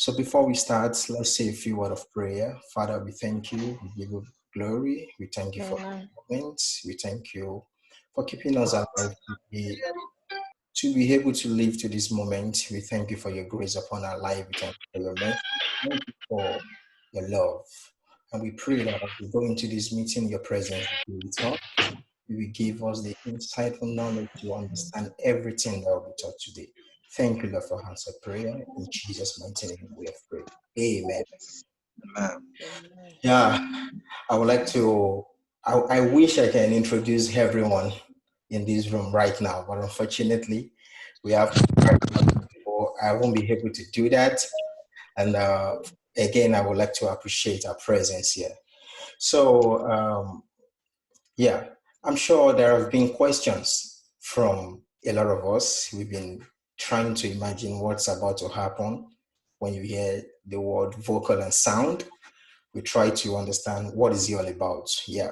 So before we start, let's say a few words of prayer. Father, we thank you. We give you glory. We thank you for Amen. the moment. We thank you for keeping us alive to be able to live to this moment. We thank you for your grace upon our life. We thank you for your mercy. Thank you for your love. And we pray that as we go into this meeting, your presence will be with us. You will give us the insightful knowledge to understand everything that will be taught today. Thank you, Lord, for answered prayer. In Jesus' mighty name, we have prayed. Amen. Yeah, I would like to, I wish I can introduce everyone in this room right now, but unfortunately, we have people. I won't be able to do that. And again, I would like to appreciate our presence here. So, yeah, I'm sure there have been questions from a lot of us. We've been trying to imagine what's about to happen when you hear the word vocal and sound. We try to understand what is it all about. Yeah.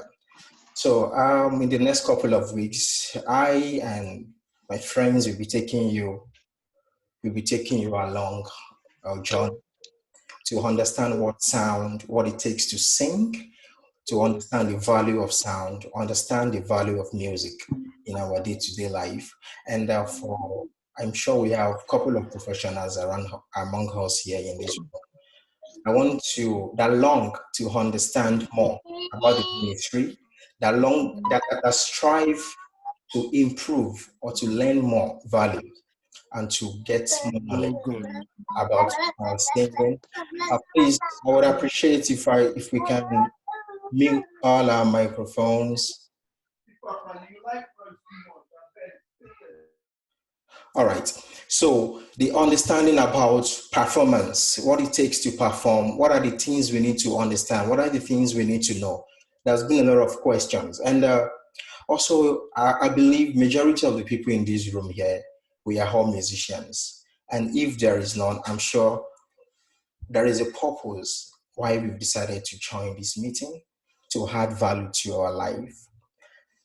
So in the next couple of weeks, I and my friends will be taking you along our journey to understand what sound, what it takes to sing, to understand the value of sound, understand the value of music in our day-to-day life. And therefore, I'm sure we have a couple of professionals around among us here in this room. I want to that long to understand more about the ministry, that strive to improve or to learn more value and to get more knowledge about singing. Please, I would appreciate if we can mute all our microphones. All right. So the understanding about performance, what it takes to perform, what are the things we need to understand, what are the things we need to know. There's been a lot of questions, and also I believe majority of the people in this room here, we are all musicians, and if there is none, I'm sure there is a purpose why we've decided to join this meeting, to add value to our life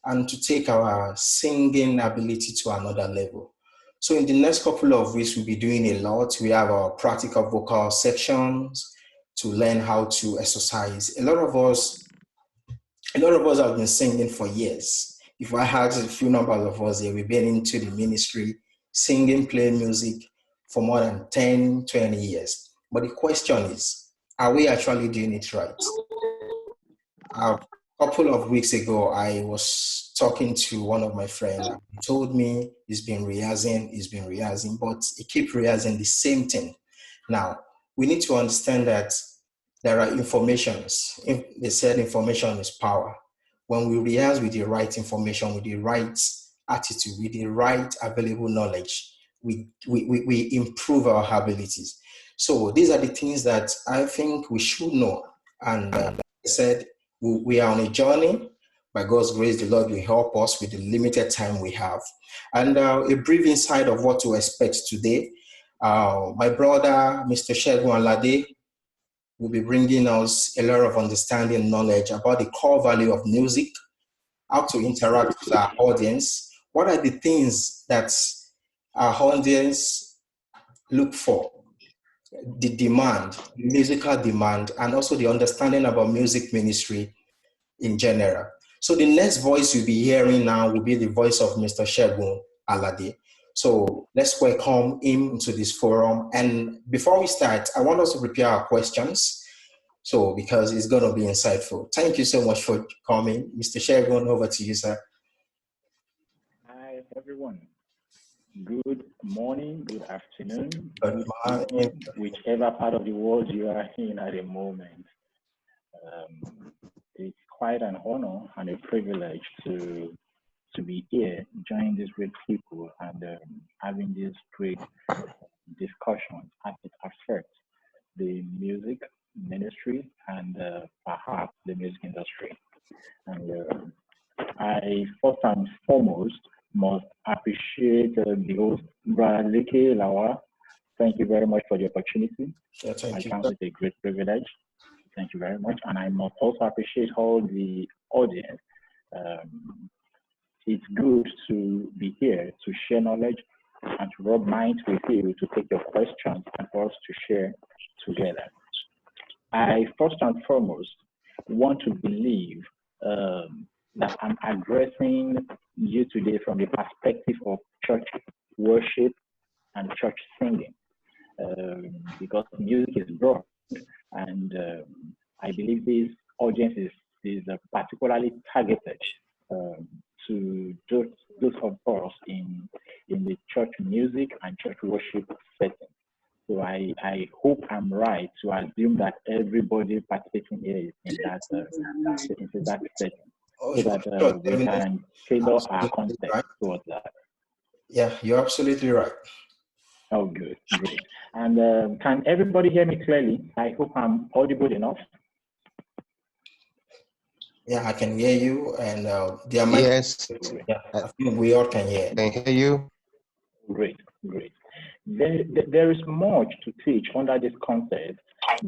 and to take our singing ability to another level. So in the next couple of weeks, we'll be doing a lot. We have our practical vocal sections to learn how to exercise. A lot of us have been singing for years. If I had a few numbers of us here, we've been into the ministry, singing, playing music for more than 10, 20 years. But the question is, are we actually doing it right? A couple of weeks ago, I was talking to one of my friends. He told me he's been rehearsing, but he keeps rehearsing the same thing. Now, we need to understand that there are informations. They said information is power. When we rehearse with the right information, with the right attitude, with the right available knowledge, we improve our abilities. So these are the things that I think we should know. And I said, we are on a journey. By God's grace, the Lord will help us with the limited time we have. And a brief insight of what to expect today. My brother, Mr. Shegun Alade, will be bringing us a lot of understanding and knowledge about the core value of music, how to interact with our audience, what are the things that our audience look for, the demand, the musical demand, and also the understanding about music ministry in general. So the next voice you'll be hearing now will be the voice of Mr. Shegun Alade. So let's welcome him into this forum. And before we start, I want us to prepare our questions. So because it's going to be insightful. Thank you so much for coming. Mr. Shegun, over to you, sir. Hi, everyone. Good morning, good afternoon, Good morning. evening, whichever part of the world you are in at the moment. It's quite an honor and a privilege to be here, joining these great people and having these great discussions as it affects the music ministry and perhaps the music industry. And I first and foremost must appreciate the host, Brother Leke Lawa. Thank you very much for the opportunity. Yeah, I count it a great privilege. Thank you very much. And I must also appreciate all the audience. It's good to be here to share knowledge and to rub minds with you, to take your questions and for us to share together. I first and foremost want to believe that I'm addressing you today from the perspective of church worship and church singing, because music is broad, and I believe this audience is particularly targeted to those of us in the church music and church worship setting. So I hope I'm right to assume that everybody participating here is in that setting, Oh, so sure, that sure, we can tailor our absolutely context right. towards that. Yeah, you're absolutely right. Oh, good, great. And can everybody hear me clearly? I hope I'm audible enough. Yeah, I can hear you, and there might. Yes, Yeah, I think we all can hear. I can hear you. Great, great. There is much to teach under this concept,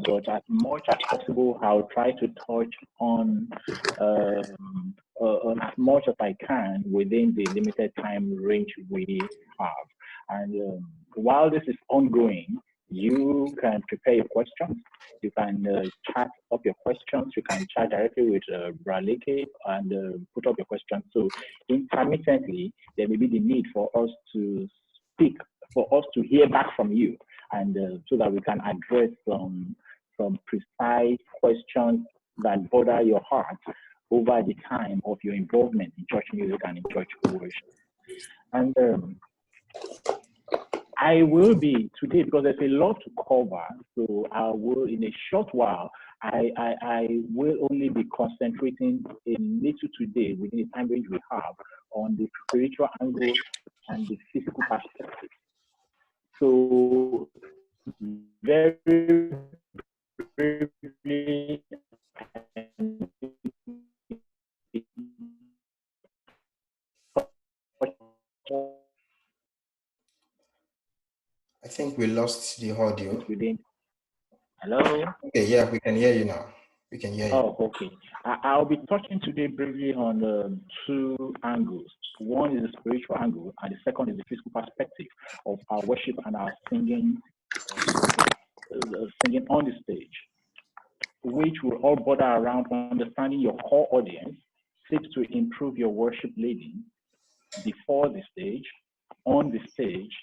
but as much as possible, I'll try to touch on as much as I can within the limited time range we have. And while this is ongoing, you can prepare your questions. You can chat up your questions. You can chat directly with Braleke and put up your questions. So intermittently, there may be the need for us to speak, for us to hear back from you, and so that we can address some precise questions that bother your heart over the time of your involvement in church music and in church worship. And I will be today, because there's a lot to cover, so I will, in a short while, I will only be concentrating a little today within the time range we have on the spiritual angle and the physical perspective. So very briefly, I think we lost the audio. Hello? Okay, yeah, we can hear you now. We can hear you. Oh, okay. I'll be touching today briefly on two angles. One is the spiritual angle, and the second is the physical perspective of our worship and our singing on the stage, which will all border around understanding your core audience, seeks to improve your worship leading before the stage, on the stage,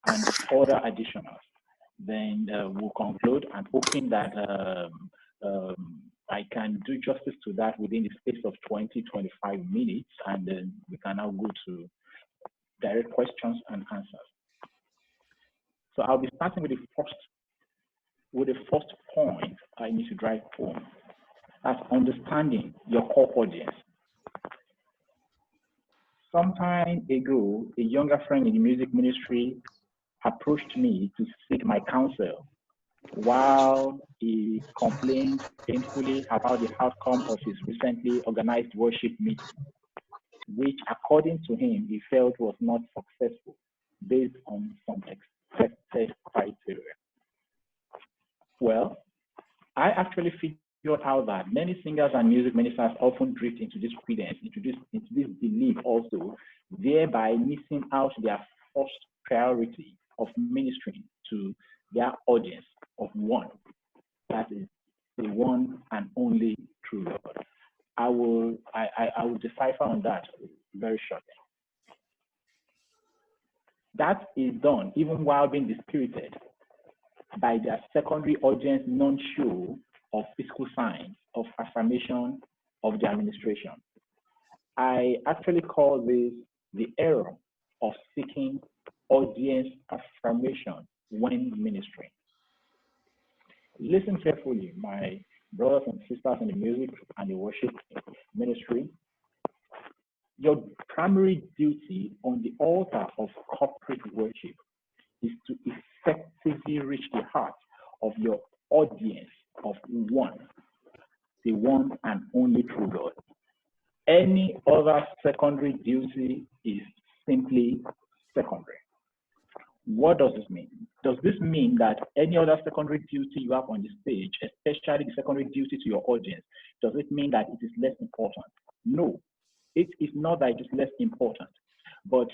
and further additionals. Then we'll conclude and hoping that I can do justice to that within the space of 20-25 minutes, and then we can now go to direct questions and answers. So I'll be starting with the first point I need to drive home. That's understanding your core audience. Some time ago, a younger friend in the music ministry approached me to seek my counsel while he complained painfully about the outcome of his recently organized worship meeting, which according to him, he felt was not successful based on some expected criteria. Well, I actually figured out that many singers and music ministers often drift into this credence, into this belief also, thereby missing out their first priority of ministering to their audience of one. That is the one and only true God. I will decipher on that very shortly. That is done even while being dispirited by their secondary audience non-show of physical signs of affirmation of the administration. I actually call this the error of seeking audience affirmation when ministering. Listen carefully, my brothers and sisters in the music and the worship ministry. Your primary duty on the altar of corporate worship is to effectively reach the heart of your audience of one, the one and only true God. Any other secondary duty is simply secondary. What does this mean? Does this mean that any other secondary duty you have on the stage, especially the secondary duty to your audience, does it mean that it is less important? No, it is not that it is less important, but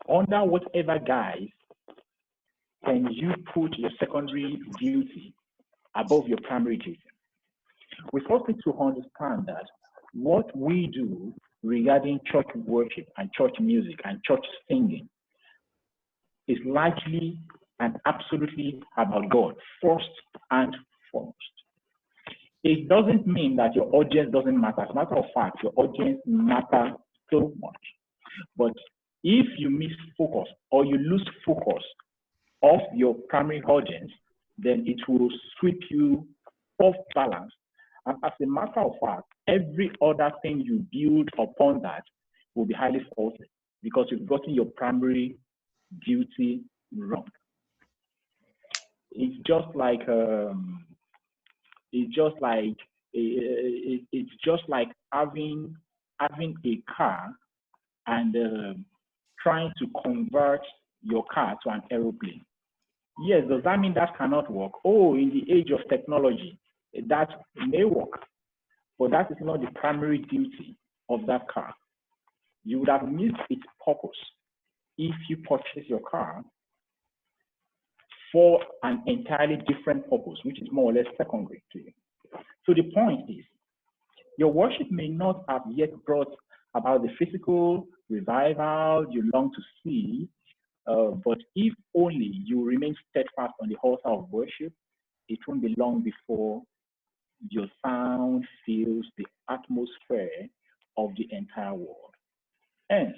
under whatever guise can you put your secondary duty above your primary duty? We first need to understand that what we do regarding church worship and church music and church singing is largely and absolutely about God, first and foremost. It doesn't mean that your audience doesn't matter. As a matter of fact, your audience matters so much. But if you miss focus or you lose focus of your primary audience, then it will sweep you off balance. And as a matter of fact, every other thing you build upon that will be highly faulty because you've gotten your primary duty wrong. It's just like having a car and trying to convert your car to an aeroplane. Yes, does that mean that cannot work? Oh, in the age of technology, that may work, but that is not the primary duty of that car. You would have missed its purpose if you purchase your car for an entirely different purpose, which is more or less secondary to you. So the point is, your worship may not have yet brought about the physical revival you long to see, but if only you remain steadfast on the altar of worship, it won't be long before your sound fills the atmosphere of the entire world. Hence,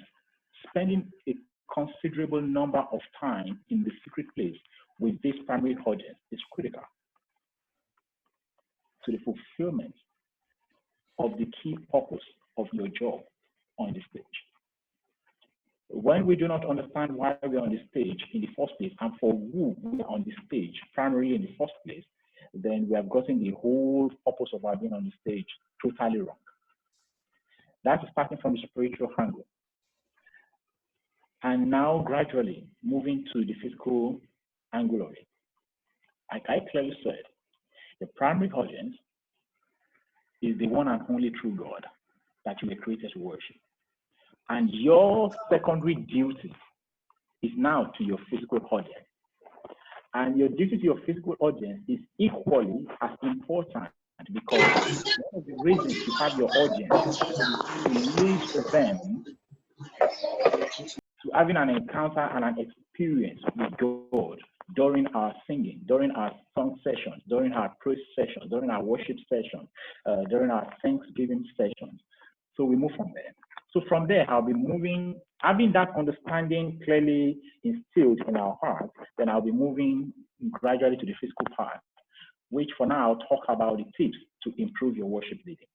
spending a considerable number of time in the secret place with this primary audience is critical to the fulfillment of the key purpose of your job on the stage. When we do not understand why we're on the stage in the first place and for who we're on the stage primarily in the first place, then we have gotten the whole purpose of our being on the stage totally wrong. That's starting from the spiritual angle. And now gradually moving to the physical angle of it. Like I clearly said, the primary audience is the one and only true God that you were created to worship. And your secondary duty is now to your physical audience. And your duty to your physical audience is equally as important because one of the reasons you have your audience is to lead them to having an encounter and an experience with God during our singing, during our song sessions, during our praise sessions, during our worship sessions, during our Thanksgiving sessions. So we move from there. So from there, I'll be moving, having that understanding clearly instilled in our hearts, then I'll be moving gradually to the physical part, which for now I'll talk about the tips to improve your worship leading.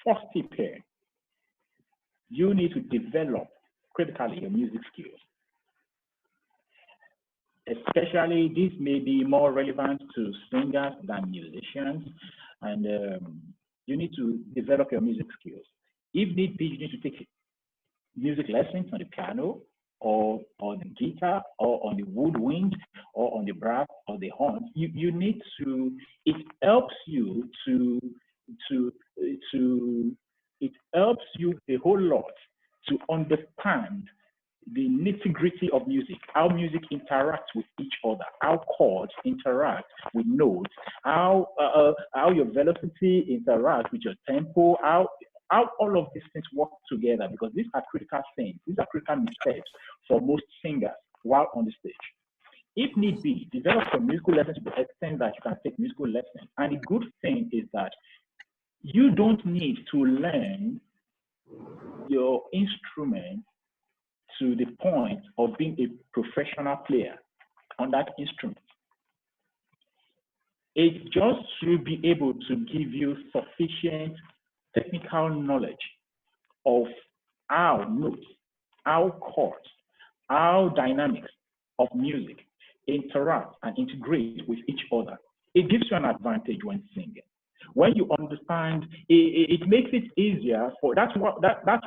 First tip here, you need to develop critically your music skills. Especially, this may be more relevant to singers than musicians, and you need to develop your music skills. If need be, you need to take music lessons on the piano, or on the guitar, or on the woodwind, or on the brass, or the horn. You need to. It helps you it helps you a whole lot to understand the nitty-gritty of music, how music interacts with each other, how chords interact with notes, how your velocity interacts with your tempo, how all of these things work together, because these are critical things. These are critical mistakes for most singers while on the stage. If need be, develop some musical lessons to the extent that you can take musical lessons. And the good thing is that you don't need to learn your instrument to the point of being a professional player on that instrument. It just should be able to give you sufficient technical knowledge of how notes, how chords, how dynamics of music interact and integrate with each other. It gives you an advantage when singing. When you understand, it makes it easier for, that's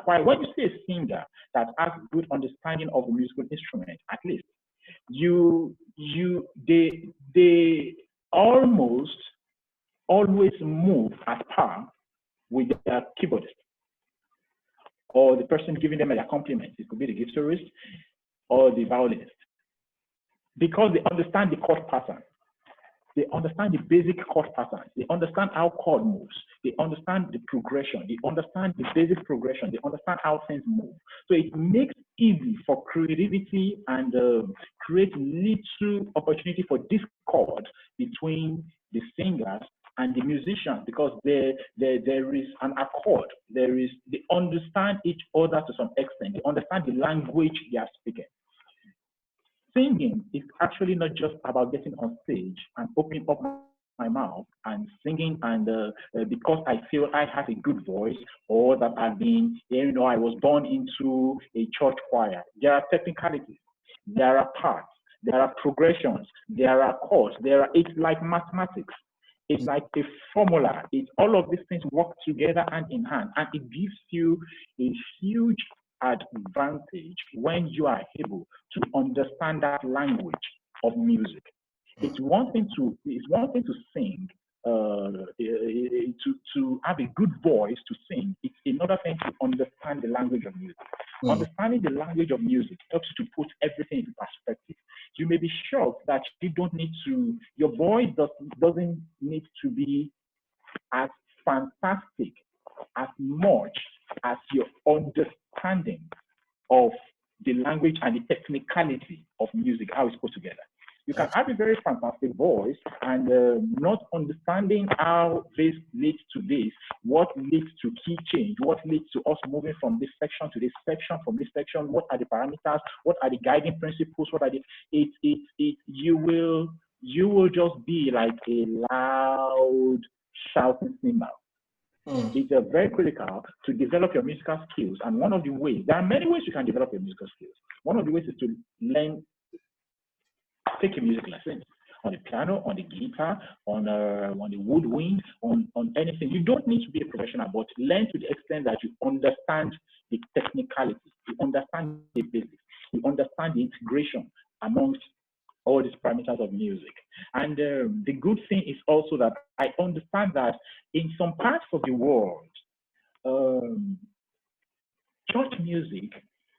why when you see a singer that has good understanding of the musical instrument, at least, they almost always move at par with their keyboardist or the person giving them an accompaniment. It could be the guitarist. or the violinist because they understand the chord pattern. They understand the basic chord patterns. They understand how chord moves. They understand the progression. They understand the basic progression. They understand how things move. So it makes easy for creativity and create little opportunity for discord between the singers and the musicians because there is an accord. They understand each other to some extent. They understand the language they are speaking. Singing is actually not just about getting on stage and opening up my mouth and singing and because I feel I have a good voice or that I've been, I was born into a church choir. There are technicalities, there are parts, there are progressions, there are chords, it's like mathematics. It's like a formula. All of these things work together hand in hand, and it gives you a huge advantage when you are able to understand that language of music. It's one thing to sing, to have a good voice to sing. It's another thing to understand the language of music. Understanding the language of music helps you to put everything into perspective. You may be shocked that you don't need to, your voice doesn't need to be as fantastic as much as your understanding of the language and the technicality of music, how it's put together. You can have a very fantastic voice and not understanding how this leads to this, what leads to key change, what leads to us moving from this section to this section, from this section, what are the parameters, what are the guiding principles, what are the, you will just be like a loud shouting cymbal. It's very critical to develop your musical skills. And one of the ways, there are many ways you can develop your musical skills. One of the ways is to take a music lesson on the piano, on the guitar, on the woodwind, on anything. You don't need to be a professional, but learn to the extent that you understand the technicality, you understand the basics, you understand the integration amongst all these parameters of music. And the good thing is also that I understand that in some parts of the world, church music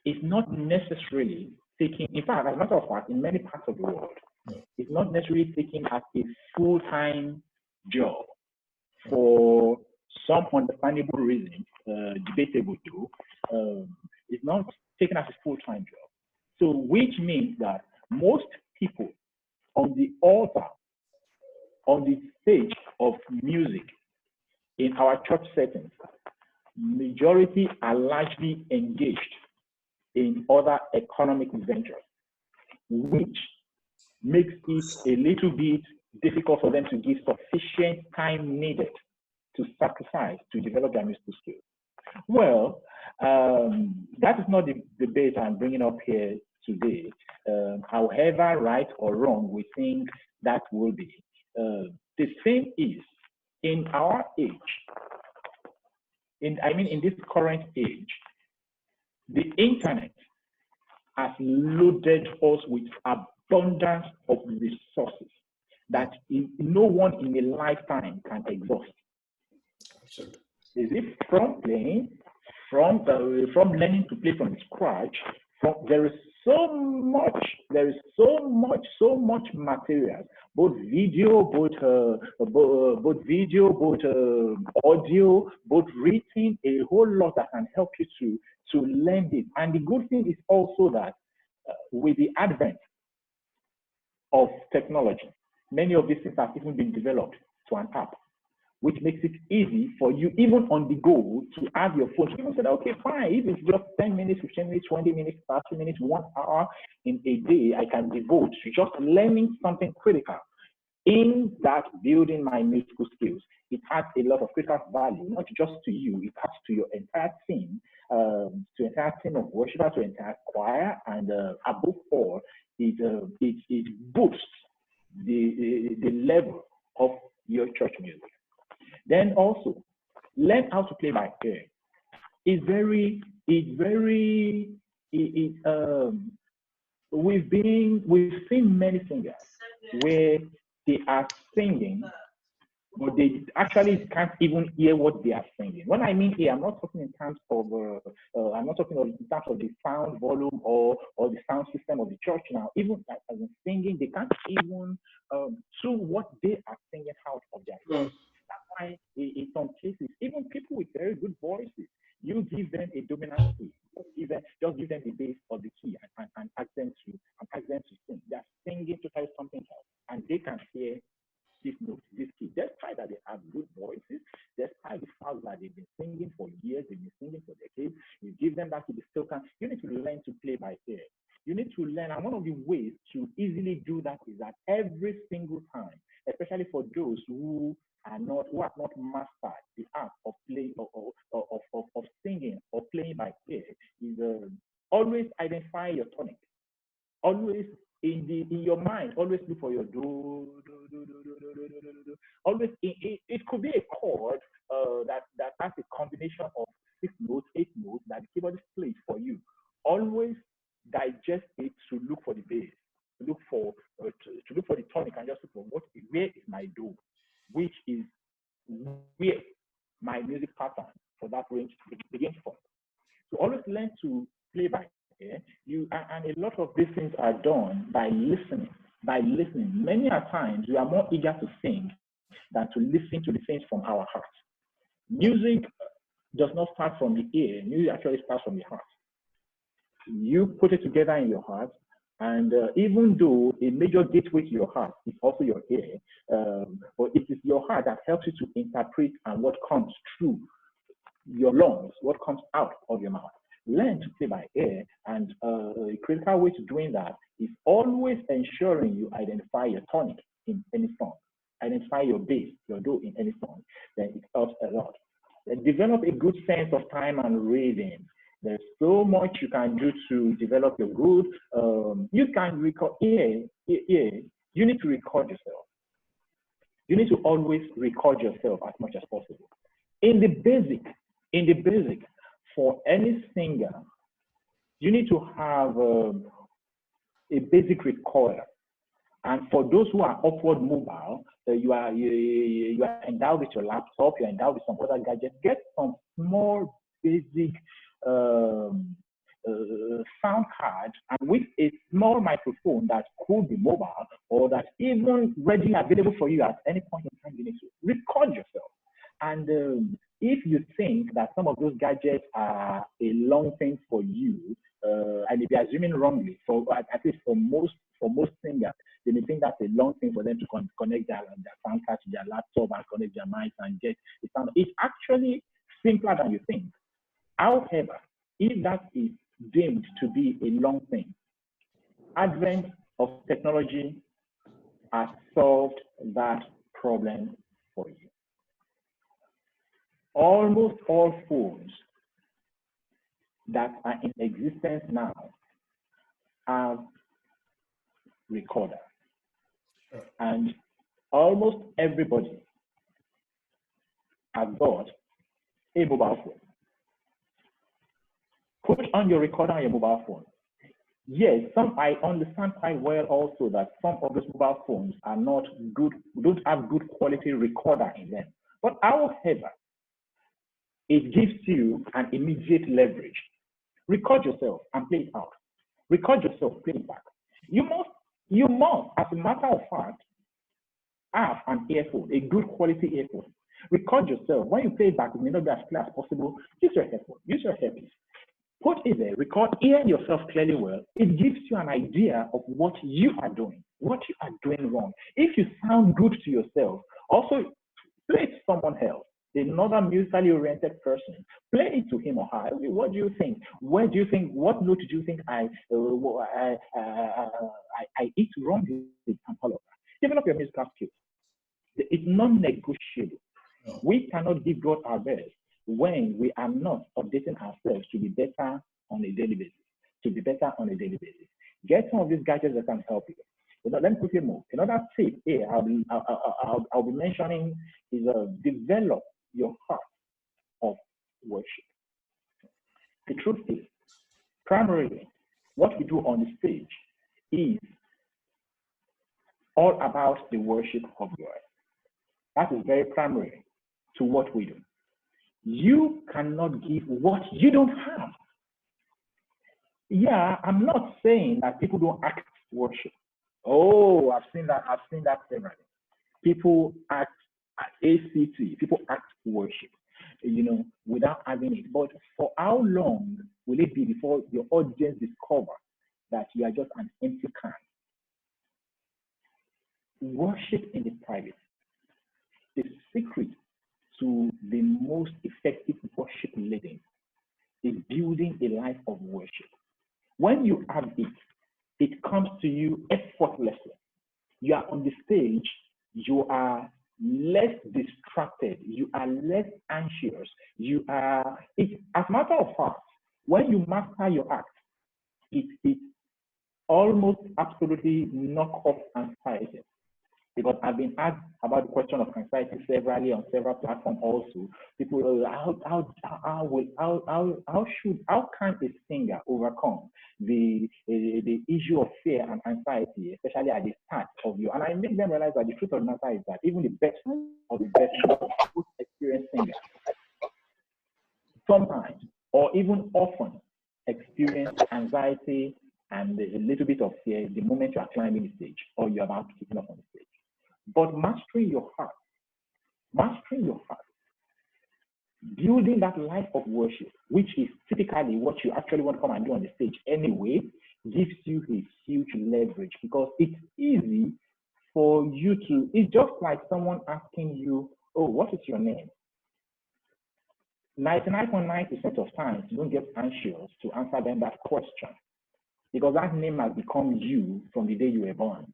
is not necessarily taken, in fact, as a matter of fact, in many parts of the world, it's not necessarily taken as a full-time job for some understandable reason, debatable though, it's not taken as a full-time job. So which means that most people on the altar, on the stage of music in our church settings, majority are largely engaged in other economic ventures, which makes it a little bit difficult for them to give sufficient time needed to sacrifice to develop their musical skills. Well, that is not the debate I'm bringing up here today. However right or wrong we think that will be. The thing is, in our age, in this current age, the internet has loaded us with abundance of resources that no one in a lifetime can exhaust. Absolutely. Is it from playing, from learning to play from scratch? There is so much material, both video, both audio, both written, a whole lot that can help you to learn it. And the good thing is also that with the advent of technology, many of these things have even been developed to an app, which makes it easy for you, even on the go, to have your phone. So people said, okay, fine, if it's just 10 minutes, 15 minutes, 20 minutes, 30 minutes, 1 hour in a day, I can devote to just learning something critical. In that, building my musical skills, it has a lot of critical value, not just to you, it has to your entire team, to entire team of worshipers, to entire choir, and above all, it boosts the level of your church music. Then also, learn how to play by ear. We've seen many singers where they are singing but they actually can't even hear what they are singing. When I mean hear, I'm not talking in terms of I'm not talking in terms of the sound volume or the sound system of the church now. Even as in singing, they can't even to what they are singing out of their head. That's why in some cases, even people with very good voices, you give them a dominant key. Just give them the bass or the key and ask them to sing. They're singing to tell something else, and they can hear this note, this key. Despite that they have good voices, despite the fact that they've been singing for years, they've been singing for decades, you give them that key, they still can. You need to learn to play by ear. You need to learn, and one of the ways to easily do that is that every single time, especially for those who have not mastered the art of playing of singing or playing by ear, is always identify your tonic. Always in your mind, always look for your do, do, do, do, do, do, do, do, do, do. Always, it could be a chord that has a combination of 6 notes, 8 notes that the keyboardist plays for you. Always digest it to look for the bass, to look for the tonic, and just look for where is my do, which is where my music pattern for that range begins from. So always learn to play by ear. And a lot of these things are done by listening. By listening, many a times we are more eager to sing than to listen to the things from our heart. Music does not start from the ear. Music actually starts from the heart. You put it together in your heart, and even though a major gateway to your heart is also your ear, but it is your heart that helps you to interpret and what comes through your lungs, what comes out of your mouth. Learn to play by ear, and a critical way to doing that is always ensuring you identify your tonic in any song, identify your bass, your do in any song. Then it helps a lot. Then develop a good sense of time and rhythm. There's so much you can do to develop your good. You can record ear. You need to record yourself. You need to always record yourself as much as possible. In the basic, for any singer, you need to have a basic recorder. And for those who are upward mobile, you are endowed with your laptop, you're endowed with some other gadgets. Get some small basic sound card, and with a small microphone that could be mobile or that's even readily available for you at any point in time. You need to record yourself. And if you think that some of those gadgets are a long thing for you, I may be assuming wrongly, at least for most singers, they may think that's a long thing for them to connect their sound card to their laptop and connect their mics and get the sound. It's actually simpler than you think. However, if that is deemed to be a long thing, advent of technology has solved that problem for you. Almost all phones that are in existence now have recorder. And almost everybody has got a mobile phone. Put on your recorder on your mobile phone. Yes, I understand quite well also that some of those mobile phones are not good, don't have good quality recorder in them. But however, it gives you an immediate leverage. Record yourself and play it out. Record yourself, play it back. You must, as a matter of fact, have an earphone, a good quality earphone. Record yourself. When you play it back, it may not be as clear as possible. Use your headphone, use your earpiece. Put it there, record, hear yourself clearly well. It gives you an idea of what you are doing wrong. If you sound good to yourself, also play it to someone else, another musically oriented person. Play it to him or her. What do you think? Where do you think? What note do you think I eat wrong? And all of that. Develop your musical skills. It's non-negotiable. We cannot give God our best when we are not updating ourselves to be better on a daily basis. Get some of these gadgets that can help you. Let me quickly move. Another tip here I'll be mentioning is develop your heart of worship. The truth is, primarily, what we do on the stage is all about the worship of God. That is very primary to what we do. You cannot give what you don't have. Yeah, I'm not saying that people don't act worship. Oh, I've seen that. I've seen that severally. People act at ACT. People act worship, without having it. But for how long will it be before your audience discover that you are just an empty can? Worship in the private. The secret to the most effective worship leading is building a life of worship. When you have it, it comes to you effortlessly. You are on the stage, you are less distracted, you are less anxious, as a matter of fact, when you master your act, it almost absolutely knock off anxiety. Because I've been asked about the question of anxiety severally on several platforms also. People, how can a singer overcome the issue of fear and anxiety, especially at the start of you? And I make them realize that the truth of the matter is that even the best of the best most experienced singers sometimes or even often experience anxiety and a little bit of fear the moment you are climbing the stage or you're about to kick off on the stage. But mastering your heart, building that life of worship, which is typically what you actually want to come and do on the stage anyway, gives you a huge leverage because it's easy for you to, it's just like someone asking you, oh, what is your name? 99.9% of times, you don't get anxious to answer them that question because that name has become you from the day you were born.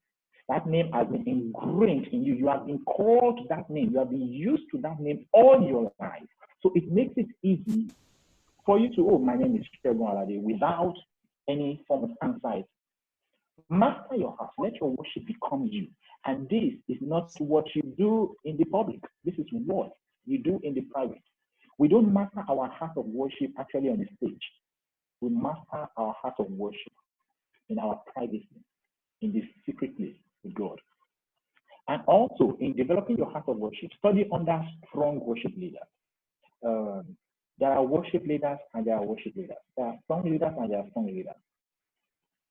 That name has been ingrained in you. You have been called to that name. You have been used to that name all your life. So it makes it easy for you to, oh, my name is Segun Alade, without any form of anxiety. Master your heart. Let your worship become you. And this is not what you do in the public. This is what you do in the private. We don't master our heart of worship actually on the stage. We master our heart of worship in our privacy, in the secret place with God. And also in developing your heart of worship, study under strong worship leaders. There are worship leaders and there are worship leaders. There are song leaders and there are song leaders.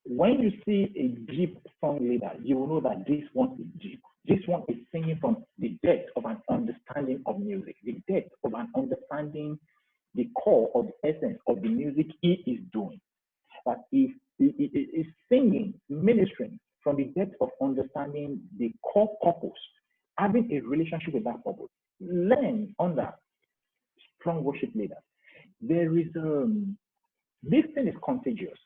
When you see a deep song leader, you will know that this one is deep. This one is singing from the depth of an understanding of music, the depth of an understanding the core of the essence of the music he is doing. But if he is singing, ministering from the depth of understanding the core purpose, having a relationship with that purpose, learn under strong worship leaders. There is this thing is contagious.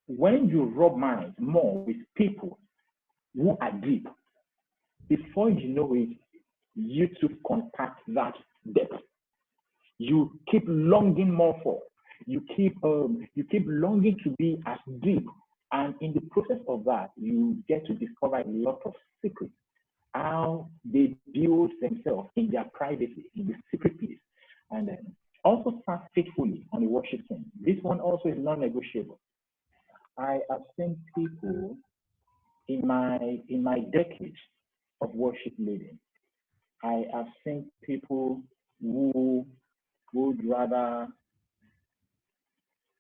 When you rub minds more with people who are deep, before you know it, you too contact that depth. You keep longing more for. You keep longing to be as deep, and in the process of that, you get to discover a lot of secrets, how they build themselves in their privacy, in the secret place, and then also start faithfully on the worship team. This one also is non-negotiable. I have seen people in my decades of worship leading. I have seen people who would rather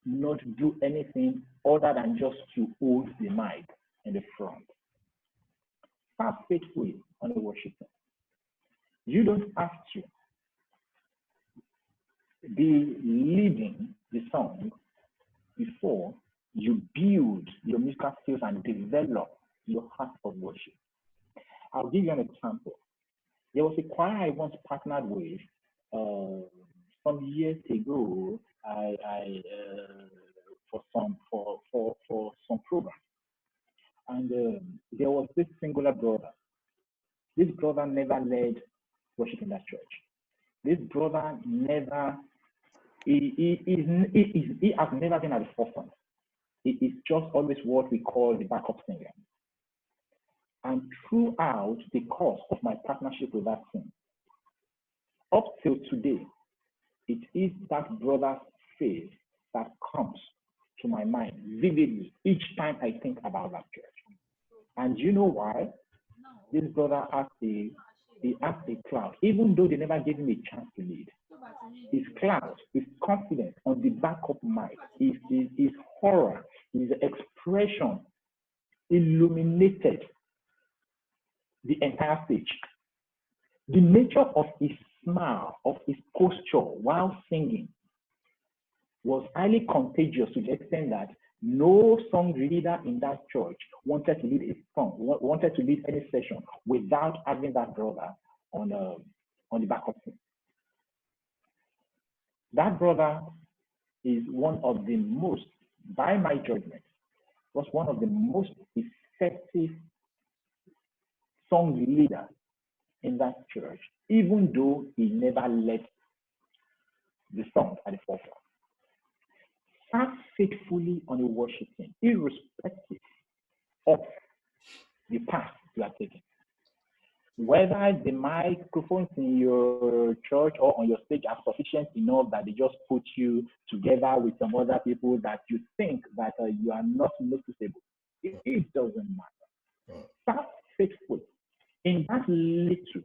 not do anything other than just to hold the mic in the front. Start faithfully on the worship team. You don't have to be leading the song before you build your musical skills and develop your heart of worship. I'll give you an example. There was a choir I once partnered with some years ago. For some program, and there was this singular brother. This brother never led worship in that church. This brother never he has never been at the forefront. He is just always what we call the backup singer. And throughout the course of my partnership with that team, up till today, it is that brother's face that comes to my mind vividly each time I think about that church. And you know why? This brother has a He asked a cloud, even though they never gave him a chance to lead. His cloud, his confidence on the back of mic, his horror, his expression illuminated the entire stage. The nature of his smile, of his posture while singing was highly contagious to the extent that no song leader in that church wanted to lead a song, wanted to lead any session without having that brother on the back of him. That brother is one of the most, by my judgment, was one of the most effective song leaders in that church, even though he never led the song at the forefront. Serve faithfully on a worship team, irrespective of the path you are taking. Whether the microphones in your church or on your stage are sufficient enough that they just put you together with some other people that you think that you are not noticeable, it doesn't matter. Serve faithfully in that little.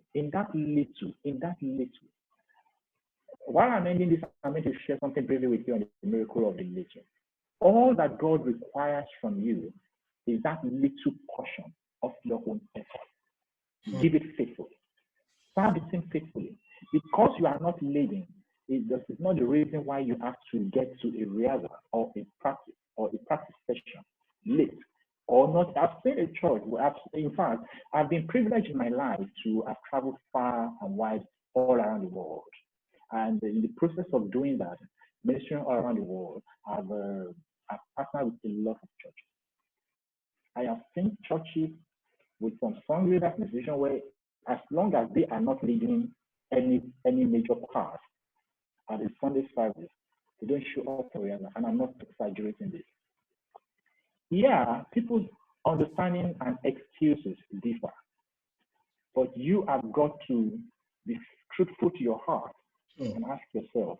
While I'm ending this, I'm going to share something briefly with you on the miracle of the little. All that God requires from you is that little portion of your own effort. Give it faithfully. Serve the team faithfully. Because you are not leading, it's not the reason why you have to get to a rehearsal or a practice session late or not. I've seen a church where in fact, I've been privileged in my life to have traveled far and wide all around the world. And in the process of doing that, ministering all around the world, I've partnered with a lot of churches. I have seen churches with some song leaders in a position where, as long as they are not leading any major part at the Sunday service, they don't show up for real. And I'm not exaggerating this. Yeah, people's understanding and excuses differ, but you have got to be truthful to your heart and ask yourself,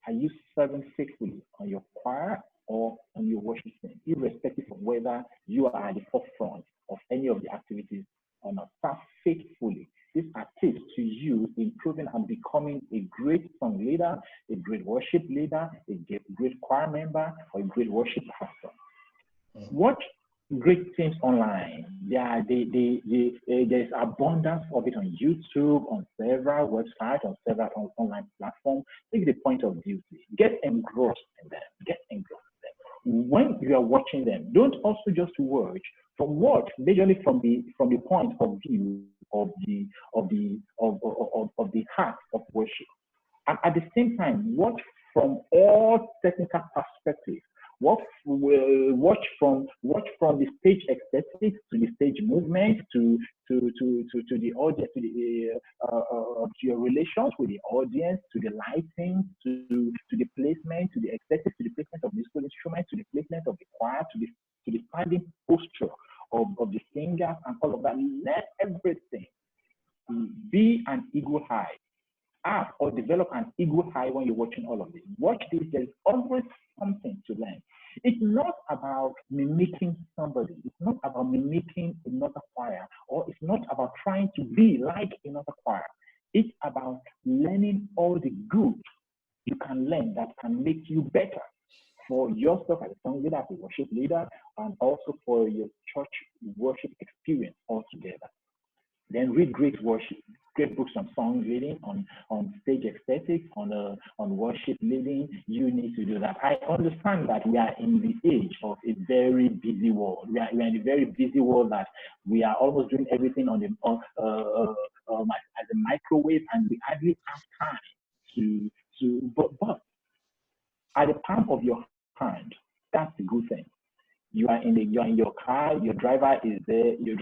are you serving faithfully on your choir or on your worship team, irrespective of whether you are at the forefront of any of the activities or not? Serve faithfully. These are tips to you improving and becoming a great song leader, a great worship leader, a great choir member, or a great worship pastor. Watch great teams online. There's abundance of it on YouTube, on several websites, on several online platforms. Take the point of beauty. Get engrossed in them. When you are watching them, don't also just watch majorly from the point of view of the heart of worship, and at the same time watch from all technical perspectives. Watch from the stage aesthetics to the stage movement to the audience, to your relations with the audience, to the lighting, to the placement, to the aesthetics, to the placement of musical instruments, to the placement of the choir, to the standing posture of the singers, and all of that. Let everything be an eagle eye. Ask or develop an eagle eye when you're watching all of this. Watch this. There's always something to learn. It's not about mimicking somebody. It's not about mimicking another choir, or it's not about trying to be like another choir. It's about learning all the good you can learn that can make you better for yourself as a song leader, as a worship leader, and also for your church worship experience altogether. Then read great books on song leading, on stage aesthetics, on worship leading. You need to do that. I understand that we are in the age of a very busy world. We are in a very busy world that we are almost doing everything as a microwave, and we hardly have time but at the palm of your hand, that's the good thing. You're in your car, your driver is there, you're in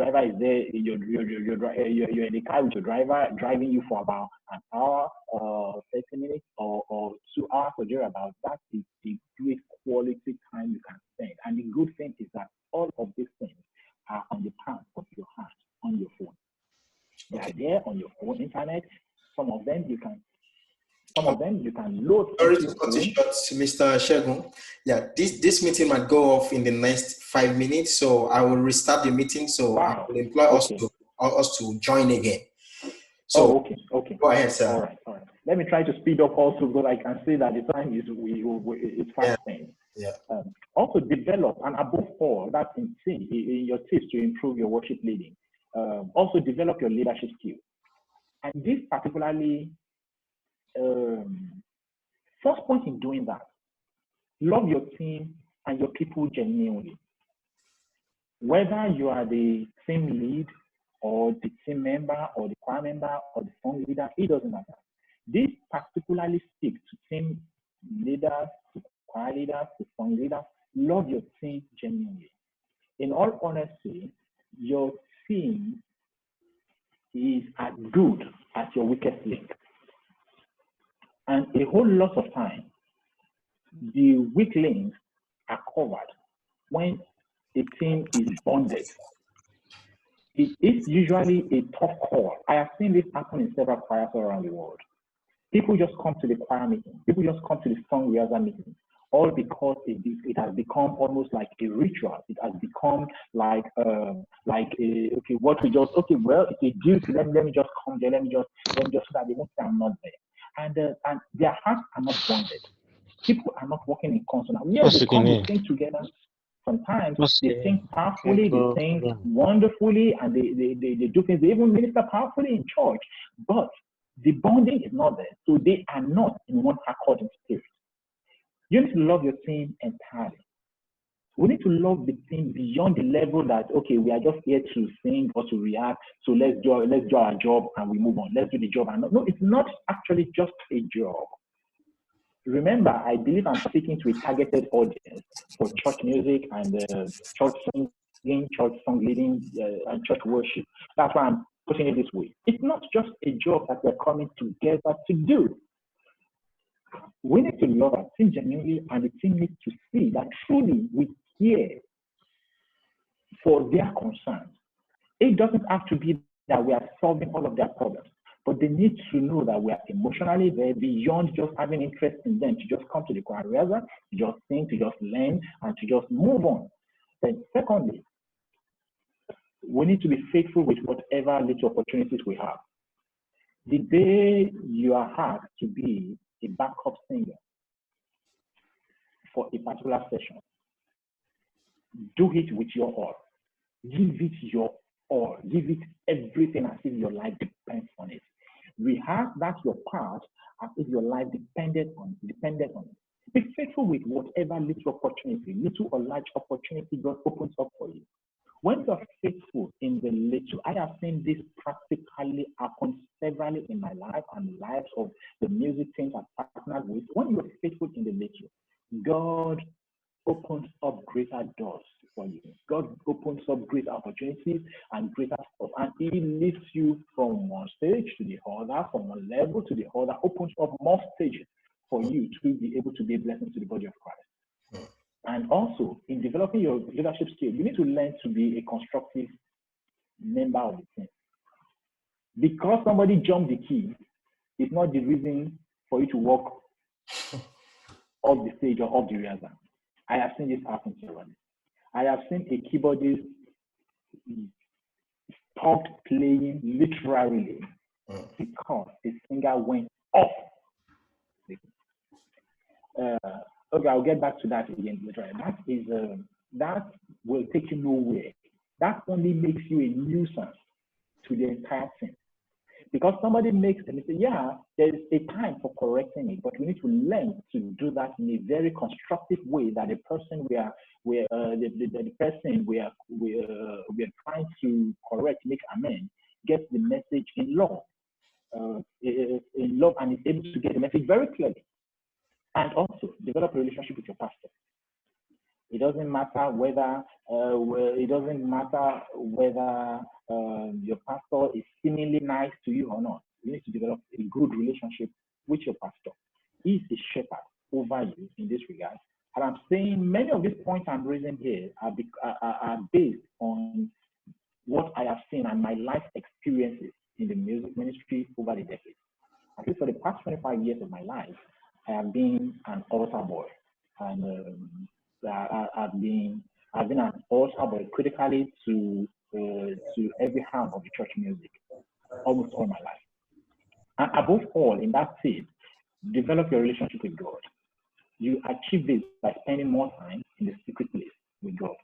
the car with your driver, driving you for about an hour, 30 minutes, or 2 hours, or thereabout. That is a great quality time you can spend. And the good thing is that all of these things are on the palm of your hand, on your phone. They are there on your phone, internet. Some of them you can load. Sorry to cut you short, Mr. Segun. Yeah, this meeting might go off in the next 5 minutes, so I will restart the meeting. So I will employ us to join again. So, okay. go ahead, sir. All right. Let me try to speed up also, because I can see that the time is fast spent. Yeah. Also develop, and above all, that's in your tips to improve your worship leading. Also develop your leadership skills. And this particularly, first point in doing that, love your team and your people genuinely. Whether you are the team lead or the team member or the choir member or the song leader, it doesn't matter. This particularly speaks to team leaders, to choir leaders, to song leaders. Love your team genuinely. In all honesty, your team is as good as your weakest link. And a whole lot of time, the weak links are covered when a team is bonded. It is usually a tough call. I have seen this happen in several choirs around the world. People just come to the choir meeting. People just come to the song rehearsal meeting, all because it has become almost like a ritual. It has become like well, it's a duty. Let me just come there. Let me just so that they won't say I'm not there. And their hearts are not bonded. People are not working in concert. Yes, they come, they sing together. Sometimes they sing powerfully, they sing wonderfully, and they do things. They even minister powerfully in church, but the bonding is not there. So they are not in one accord in spirit. You need to love your team entirely. We need to love the team beyond the level that, okay, we are just here to sing or to react. So let's do our job and we move on. Let's do the job. No, it's not actually just a job. Remember, I believe I'm speaking to a targeted audience for church music and church singing, church song leading, and church worship. That's why I'm putting it this way. It's not just a job that we're coming together to do. We need to love our team genuinely, and the team needs to see that truly we care for their concerns. It doesn't have to be that we are solving all of their problems, but they need to know that we are emotionally there beyond just having interest in them, to just come to the choir rehearsal, to just sing, to just learn, and to just move on. Then secondly, we need to be faithful with whatever little opportunities we have. The day you are asked to be a backup singer for a particular session, do it with your all. Give it your all. Give it everything as if your life depends on it. Rehearse that your part as if your life depended on it. Be faithful with whatever little opportunity, little or large opportunity God opens up for you. When you are faithful in the little, I have seen this practically happen severally in my life and the lives of the music teams I've partnered with. When you are faithful in the little, God opens up greater doors for you. God opens up great opportunities and greater stuff. And He lifts you from one stage to the other, from one level to the other, opens up more stages for you to be able to be a blessing to the body of Christ. And also, in developing your leadership skill, you need to learn to be a constructive member of the team. Because somebody jumped the key, it's not the reason for you to walk off the stage or off the rehearsal. I have seen this happen severally. I have seen a keyboardist stopped playing literally because the singer went off. Okay, I'll get back to that again later. That will take you nowhere. That only makes you a nuisance to the entire team. Because somebody makes a mistake, yeah, there's a time for correcting it, but we need to learn to do that in a very constructive way, that the person we are trying to correct, make amends, gets the message in love, and is able to get the message very clearly. And also develop a relationship with your pastor. It doesn't matter whether your pastor is seemingly nice to you or not. You need to develop a good relationship with your pastor. He is a shepherd over you in this regard. And I'm saying many of these points I'm raising here are based on what I have seen and my life experiences in the music ministry over the decades. At least for the past 25 years of my life, I have been an altar boy, and I've been an altar boy critically to every hand of the church music almost all my life. And above all, in that stage, develop your relationship with God. You achieve this by spending more time in the secret place with God.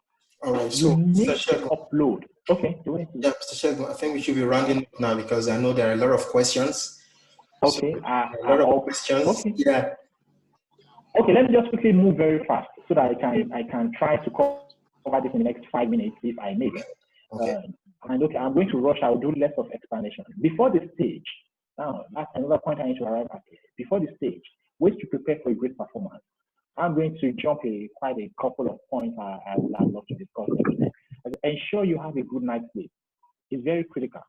All right. You So, need Mr. to Shegun, upload. Okay. yeah, Mr. Shegun, I think we should be rounding up now because I know there are a lot of questions. Okay. So, a lot of questions. Okay. Yeah. Okay. Let me just quickly move very fast so that I can try to cover this in the next 5 minutes if I may. Okay. And okay, I'm going to rush. I'll do less of explanation. Before the stage, now that's another point I need to arrive at. Before the stage, ways to prepare for a great performance. I'm going to jump quite a couple of points I would have loved to discuss. Ensure you have a good night's sleep. It's very critical.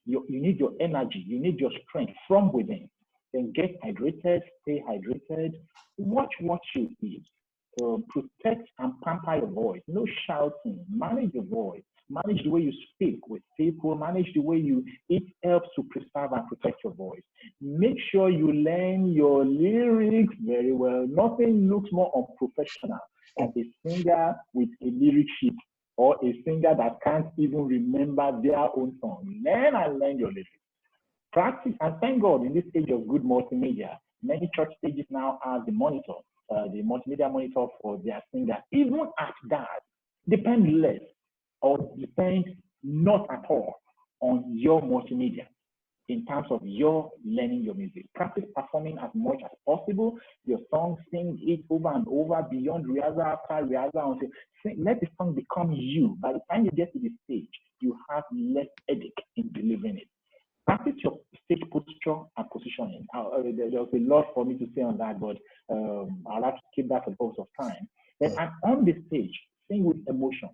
You need your energy, you need your strength from within. Then get hydrated, stay hydrated, watch what you eat, protect and pamper your voice. No shouting, manage your voice, manage the way you speak with people, manage the way you eat helps to preserve and protect your voice. Make sure you learn your lyrics very well. Nothing looks more unprofessional than a singer with a lyric sheet or a singer that can't even remember their own song. Learn and learn your lyrics. Practice, and thank God in this age of good multimedia, many church stages now have the monitor, the multimedia monitor for their singers. Even at that, depend less or depend not at all on your multimedia in terms of your learning your music. Practice performing as much as possible. Your song, sing it over and over beyond rehearsal after rehearsal. Let the song become you. By the time you get to the stage, you have less headache in delivering it. Practice your stage posture and positioning. There's a lot for me to say on that, but I'll have to keep that for the purpose of time. Then on the stage, sing with emotion.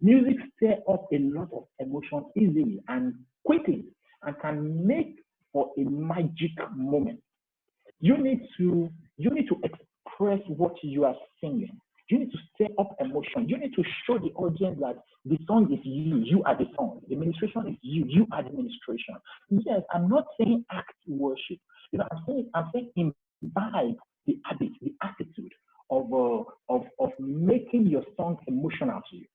Music stirs up a lot of emotion easily and quickly and can make for a magic moment. You need to express what you are singing. You need to stir up emotion. You need to show the audience that the song is you. You are the song. The ministration is you. You are the ministration. Yes, I'm not saying act worship. I'm saying imbibe the habit, the attitude of making your song emotional to you.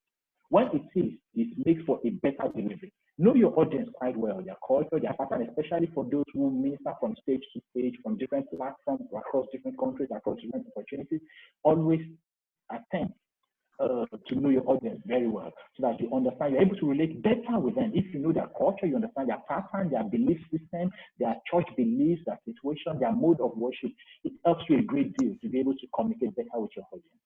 When it is, it makes for a better delivery. Know your audience quite well, their culture, their pattern, especially for those who minister from stage to stage, from different platforms, across different countries, across different opportunities. Always attempt to know your audience very well so that you understand, you're able to relate better with them. If you know their culture, you understand their pattern, their belief system, their church beliefs, their situation, their mode of worship, it helps you a great deal to be able to communicate better with your audience.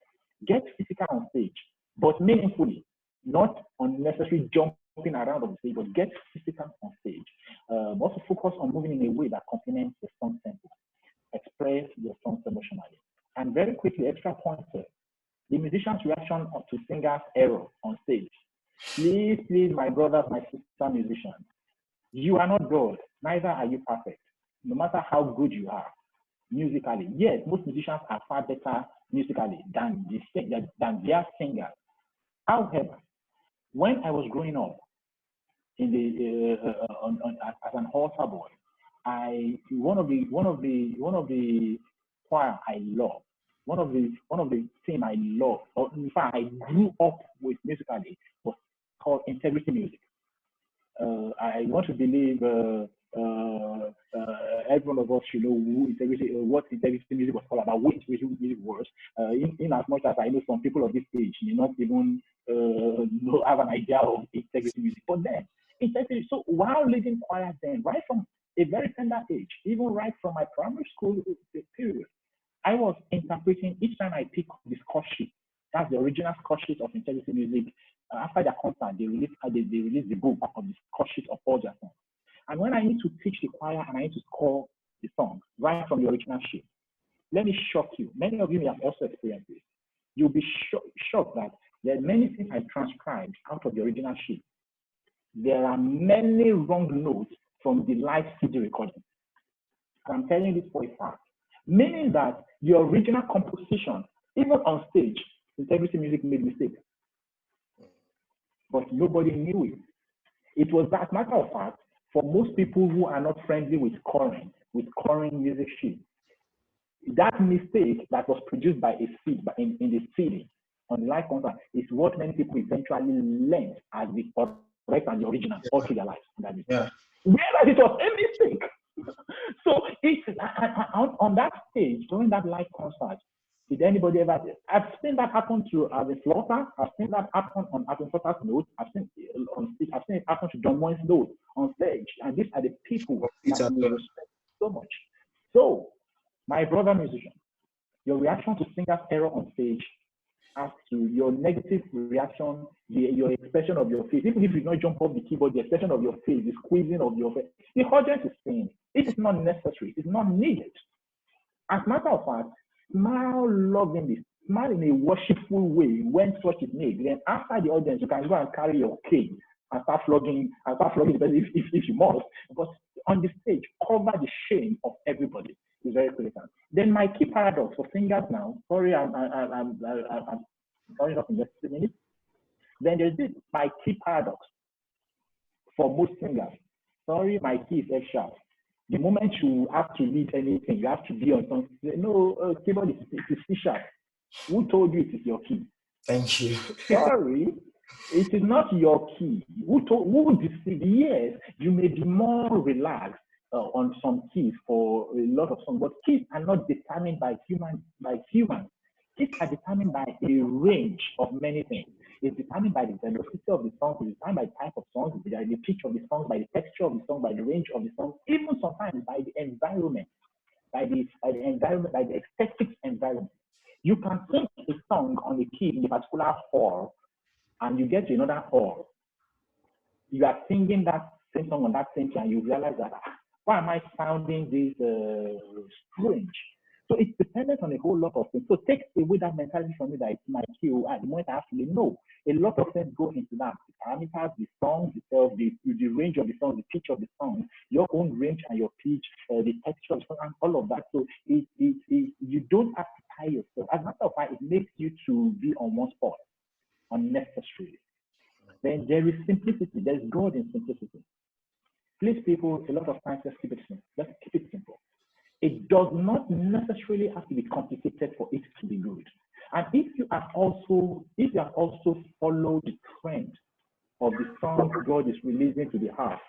Get physical on stage, but meaningfully, not unnecessarily jumping around on stage, but get physical on stage. Also focus on moving in a way that complements the song tempo. Express your songs emotionally. And very quickly, extra pointer, the musician's reaction to singers' error on stage. Please, my brothers, my sister musicians, you are not God, neither are you perfect. No matter how good you are musically. Yes, most musicians are far better musically than their singers. However, when I was growing up in the as an altar boy, one of the choir I love, one of the thing I love, or in fact I grew up with musically, was called Integrity Music. I want to believe every one of us should know what integrity music was all about, what integrity music was. In as much as I know some people of this age may not even have an idea of integrity music. But then, integrity. So while leading choir, then right from a very tender age, even right from my primary school period, I was interpreting each time I pick the score sheet. That's the original score sheet of integrity music. After their concert, they released the book of the score sheet of all their songs. And when I need to teach the choir and I need to score the song right from the original sheet, let me shock you. Many of you may have also experienced this. You'll be shocked that there are many things I transcribed out of the original sheet. There are many wrong notes from the live CD recording. And I'm telling you this for a fact. Meaning that the original composition, even on stage, integrity music made mistakes. But nobody knew it. It was, as a matter of fact, for most people who are not friendly with scoring music sheets, that mistake that was produced by a seed in the CD on the live concert is what many people eventually learned as the correct and the original all through their lives. Yeah. Whereas it was a mistake. So it's on that stage during that live concert. Did anybody ever? I've seen that happen to Alvin Slaughter. I've seen that happen on Alvin Slaughter's note. I've seen it happen to John Wayne's note on stage. And these are the people that we respect so much. So, my brother musician, your reaction to singer's error on stage as to your negative reaction, your expression of your face, even if you don't jump off the keyboard, the expression of your face, the squeezing of your face, the audience is saying it is not necessary, it's not needed. As a matter of fact, smile lovingly, smile in a worshipful way when such is made. Then after the audience, you can go and carry your cane and start flogging the person if you must. But on the stage, cover the shame of everybody. It's very critical. Then my key paradox for singers now. Sorry, I'm sorry not investing in it. Then there's this my key paradox for most singers. Sorry, my key is F sharp. The moment you have to lead anything, you have to be on something. No, keyboard is C sharp. Who told you it is your key? Thank you. Sorry, it is not your key. Who deceived? Yes, you may be more relaxed on some keys for a lot of songs, but keys are not determined by humans. Keys are determined by a range of many things. It's determined by the velocity of the song, it's determined by the type of songs, by the pitch of the song, by the texture of the song, by the range of the song, even sometimes by the environment, by the aesthetic environment. You can sing a song on a key in a particular hall, and you get to another hall. You are singing that same song on that same key, and you realize that why am I sounding this strange? So it's dependent on a whole lot of things. So take away that mentality from me that it's my key. At the moment I actually know, a lot of things go into that. The parameters, the songs itself, the range of the song, the pitch of the song, your own range and your pitch, the texture of the song, and all of that. So you don't have to tie yourself. As a matter of fact, it makes you to be on one spot unnecessarily. Then there is simplicity. There's God in simplicity. Please, people, a lot of times let's keep it simple. Let's keep it simple. It does not necessarily have to be complicated for it to be good. And if you have also followed the trend of the songs God is releasing to the heart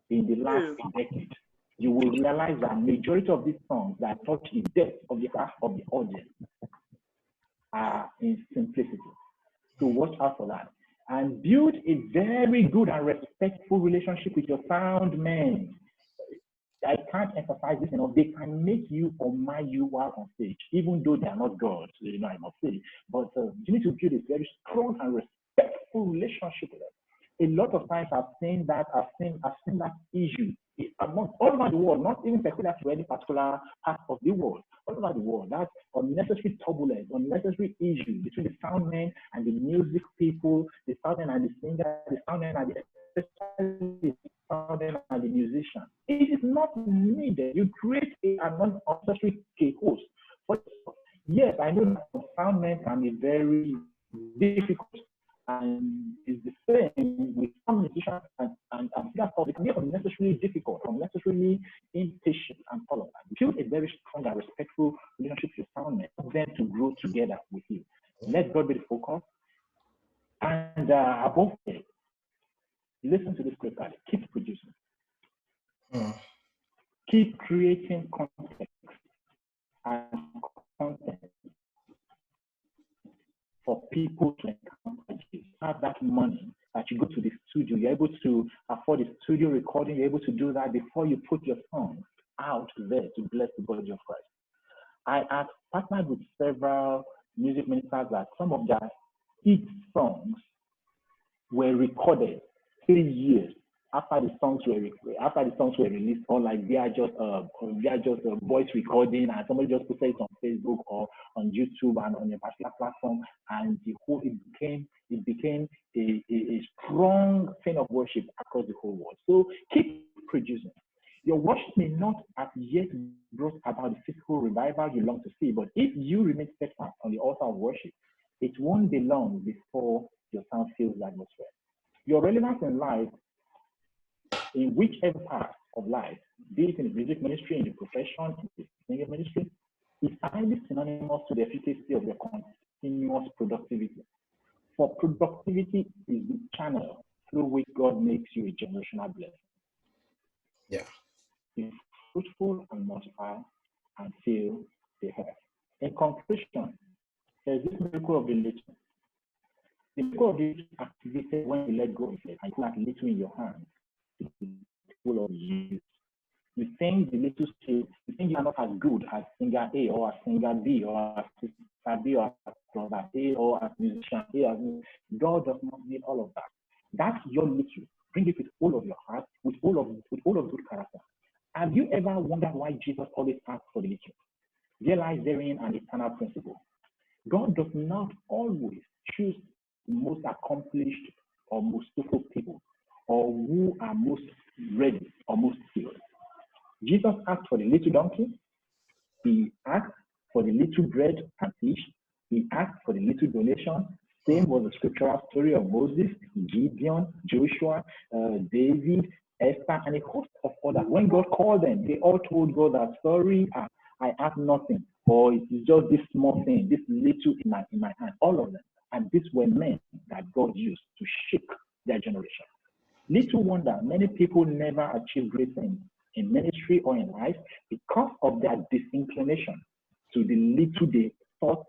in the last decade, you will realize that majority of these songs that touch the depth of the heart of the audience are in simplicity. So watch out for that. And build a very good and respectful relationship with your sound men. I can't emphasize this enough. They can make you or mar you while on stage, even though they are not God, I must say. But you need to build a very strong and respectful relationship with them. A lot of times I've seen that issue among all over the world, not even particular to any particular part of the world, all over the world. That unnecessary turbulence, unnecessary issue between the soundmen and the music people, the soundmen and the singer, the soundmen and the soundmen and the musician. It is not needed. You create an unnecessary chaos. But yes, I know that soundmen can be very difficult. And it's the same with some musicians and that stuff. It can be unnecessarily difficult, unnecessarily impatient, and all of that. Build a very strong and respectful relationship with your soundmen, for them to grow together with you. Let God be the focus. And above it, listen to this critically. Keep producing. Keep creating context and content for people to encounter you. Have that money that you go to the studio, you're able to afford the studio recording, you're able to do that before you put your songs out there to bless the body of Christ. I have partnered with several music ministers that some of their hit songs were recorded 3 years after the songs were released, or like they are just a voice recording, and somebody just put it on Facebook or on YouTube and on a particular platform, and it became a strong thing of worship across the whole world. So keep producing. Your worship may not have yet brought about the physical revival you long to see, but if you remain steadfast on the altar of worship, it won't be long before your sound fills the atmosphere. Your relevance in life, in whichever part of life, be it in the music ministry, in the profession, in the singing ministry, is highly synonymous to the efficacy of your continuous productivity. For productivity is the channel through which God makes you a generational blessing. Yeah. If fruitful and multiply and fill the earth. In conclusion, there's this miracle of the little. The miracle of the little activated when you let go of it and you have little in your hand. It's full of use. You think the little still, you think you are not as good as singer A or as singer B or as sister B or as brother A or as musician A. God does not need all of that. That's your little. Bring it with all of your heart, with all of good character. Have you ever wondered why Jesus always asks for the little? There lies therein an eternal principle. God does not always choose the most accomplished or most skillful people or who are most ready or most skilled. Jesus asked for the little donkey. He asked for the little bread and fish. He asked for the little donation. Same was the scriptural story of Moses, Gideon, Joshua, David, Esther, and a host of others. When God called them, they all told God that, sorry, I have nothing, or it is just this small thing, this little in my hand, all of them. And these were men that God used to shake their generation. Little wonder, many people never achieve great things in ministry or in life because of their disinclination to the little they thought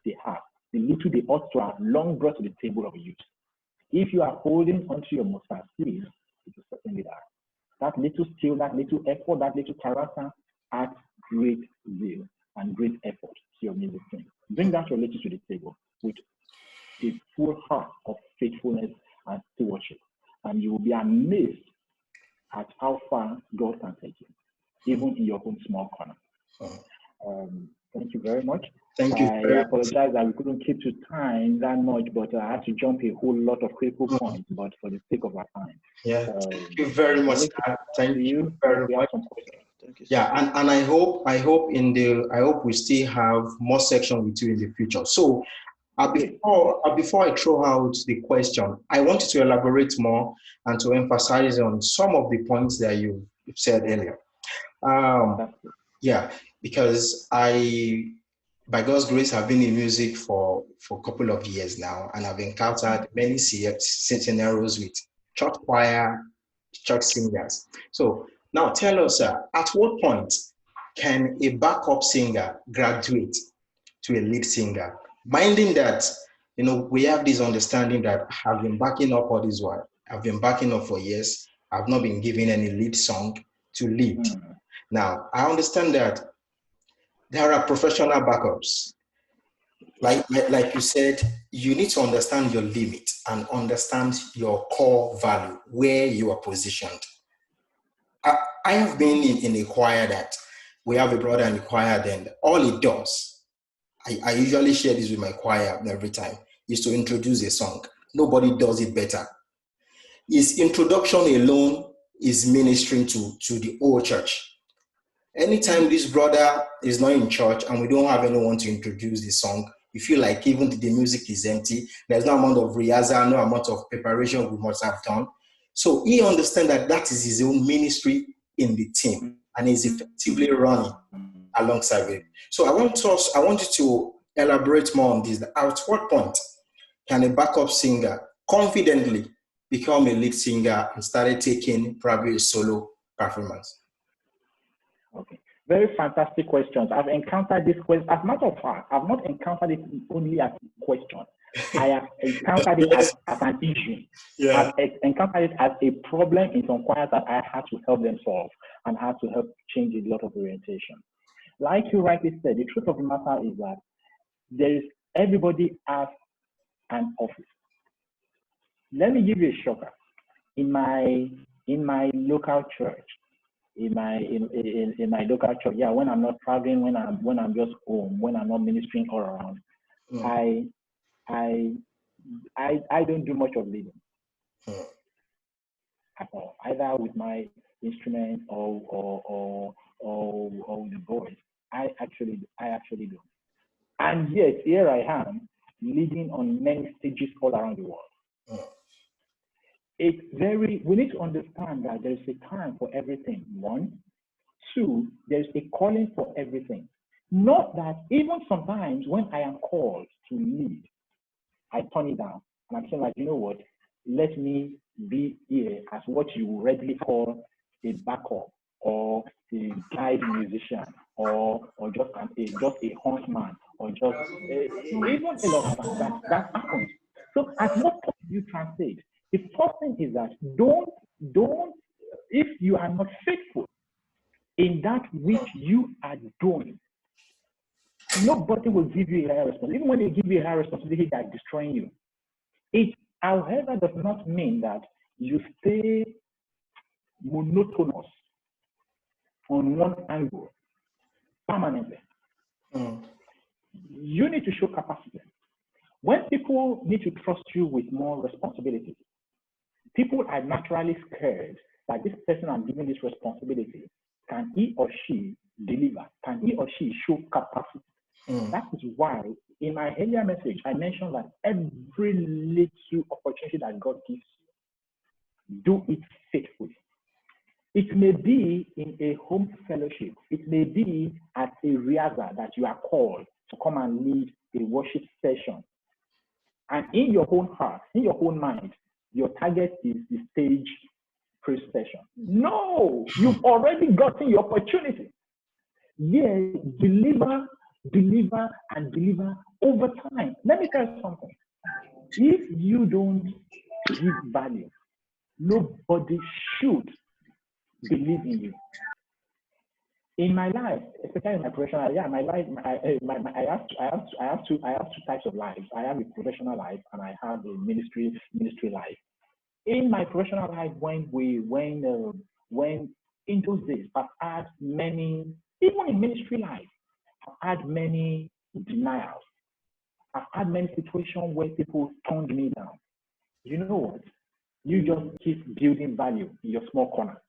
they have, the little they ought to have long brought to the table of use. If you are holding onto your mustard seed, it will certainly die. That little skill, that little effort, that little character adds great zeal and great effort to your music thing. Bring that your little to the table with a full heart of faithfulness and stewardship, and you will be amazed at how far God can take you, even in your own small corner. Thank you very much. Thank you. I apologize that we couldn't keep to time that much, but I had to jump a whole lot of critical points, but for the sake of our time. Yeah, thank you very much. Thank you very much. Yeah, and I hope we still have more sections with you in the future. So before I throw out the question, I want you to elaborate more and to emphasize on some of the points that you've said earlier. Yeah, because by God's grace, have been in music for a couple of years now, and I've encountered many scenarios with church choir, church singers. So now tell us, at what point can a backup singer graduate to a lead singer? Minding that, we have this understanding that I've been backing up all this while. I've been backing up for years. I've not been given any lead song to lead. Now, I understand that there are professional backups. Like you said, you need to understand your limit and understand your core value, where you are positioned. I have been in a choir that we have a brother in the choir, then all it does, I usually share this with my choir every time, is to introduce a song. Nobody does it better. His introduction alone is ministering to the whole church. Anytime this brother is not in church and we don't have anyone to introduce the song, you feel like even the music is empty. There's no amount of rehearsal, no amount of preparation we must have done. So he understands that is his own ministry in the team and is effectively running alongside it. So I want you to elaborate more on this. At what point can a backup singer confidently become a lead singer and start taking probably a solo performance? Okay, very fantastic questions. I've encountered this question. As a matter of fact, I've not encountered it only as a question. I have encountered it as an issue. Yeah. I've encountered it as a problem in some choirs that I had to help them solve and had to help change a lot of orientation. Like you rightly said, the truth of the matter is that everybody has an office. Let me give you a shocker. In my local church, in my local church, yeah, when I'm not traveling, when I'm just home, when I'm not ministering all around, I don't do much of leading at all, either with my instrument or with the voice. I actually do. And yet here I am leading on many stages all around the world. We need to understand that there's a time for everything. 1, 2, there's a calling for everything. Not that even sometimes when I am called to lead, I turn it down. And I'm saying like, you know what, let me be here as what you readily call a backup or a guide musician, or just a huntsman, or just even a lot of times that happens. So at what point do you translate? The first thing is that don't if you are not faithful in that which you are doing, nobody will give you a higher responsibility. Even when they give you a higher responsibility, they are destroying you. It, however, does not mean that you stay monotonous on one angle permanently. You need to show capacity. When people need to trust you with more responsibility, people are naturally scared that this person I'm giving this responsibility, can he or she deliver? Can he or she show capacity? That is why in my earlier message, I mentioned that every little opportunity that God gives you, do it faithfully. It may be in a home fellowship. It may be at a riaza that you are called to come and lead a worship session. And in your own heart, in your own mind, your target is the stage praise session. No, you've already gotten your opportunity. Yes, deliver, and deliver over time. Let me tell you something. If you don't give value, nobody should believe in you. In my life, especially in my professional life, my life, I have two types of lives. I have a professional life and I have a ministry life. In my professional life, when in those days, I've had many, even in ministry life, I've had many denials. I've had many situations where people turned me down. You know what? You just keep building value in your small corner.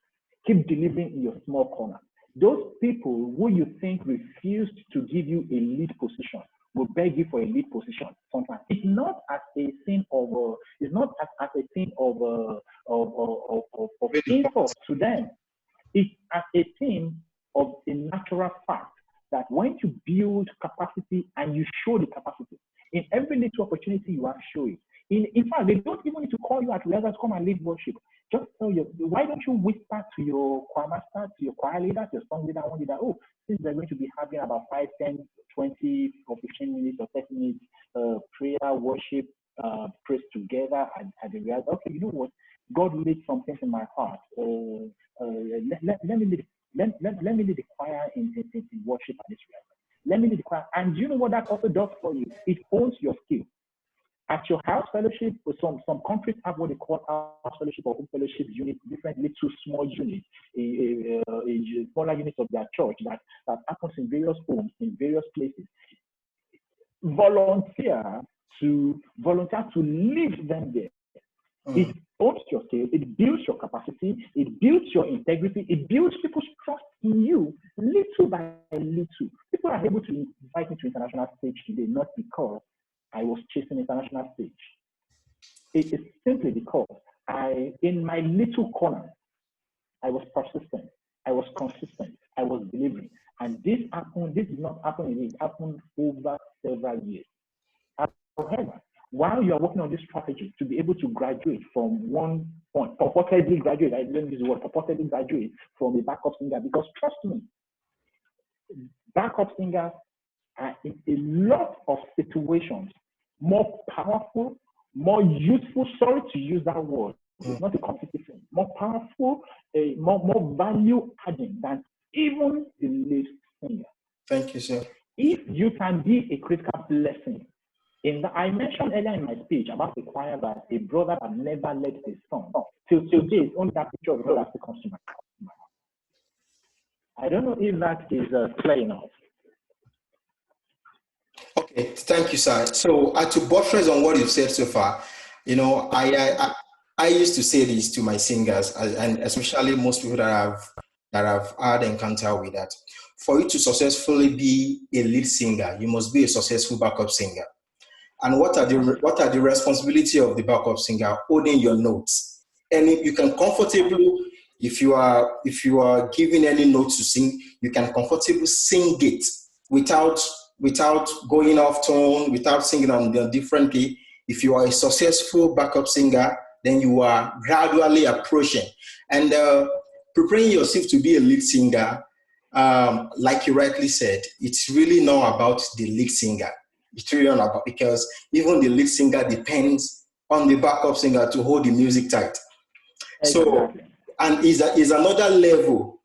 Keep delivering in your small corner. Those people who you think refused to give you a lead position will beg you for a lead position sometimes. It's not as a thing of insult to them. It's as a thing of a natural fact that when you build capacity and you show the capacity, in every little opportunity you have, show it. In fact, they don't even need to call you at level to come and lead worship. Just tell you, why don't you whisper to your choir master, to your choir leader, to your song leader, one leader, oh, since they're going to be having about 5, 10, 20, or 15 minutes or 30 minutes prayer, worship, praise together at the real. Okay, you know what? God laid some things in my heart. Let me lead the choir in worship at this real. Let me lead the choir. And you know what that also does for you? It owns your skill. At your house fellowship, some countries have what they call house fellowship or home fellowship unit, different little small units, a smaller units of their church that happens in various homes, in various places. Volunteer to leave them there. It owns your skill, it builds your capacity, it builds your integrity, it builds people's trust in you little by little. People are able to invite me to international stage today, not because I was chasing international stage. It is simply because in my little corner, I was persistent, I was consistent, I was delivering. And this did not happen, it happened over several years. However, while you are working on this strategy to be able to graduate from one point, purportedly graduate, I didn't use the word, purportedly graduate from a backup singer, because trust me, backup singers are in a lot of situations more powerful, more useful, sorry to use that word, it's not a competitive thing, more powerful, more value adding than even the lead singer. Thank you, sir. If you can be a critical blessing, I mentioned earlier in my speech about the choir that a brother that never led his son. Till today, only that picture of the brother still comes to my house. I don't know if that is clear enough. Okay, thank you, sir. So to buttress on what you've said so far, you know, I used to say this to my singers, and especially most people that I've had encounter with that. For you to successfully be a lead singer, you must be a successful backup singer. And what are the responsibility of the backup singer? Holding your notes, and you can comfortably, if you are given any notes to sing, you can comfortably sing it without going off tone, without singing on the different key. If you are a successful backup singer, then you are gradually approaching. And preparing yourself to be a lead singer, like you rightly said, it's really not about the lead singer. It's really not about, because even the lead singer depends on the backup singer to hold the music tight. So, Exactly. and is another level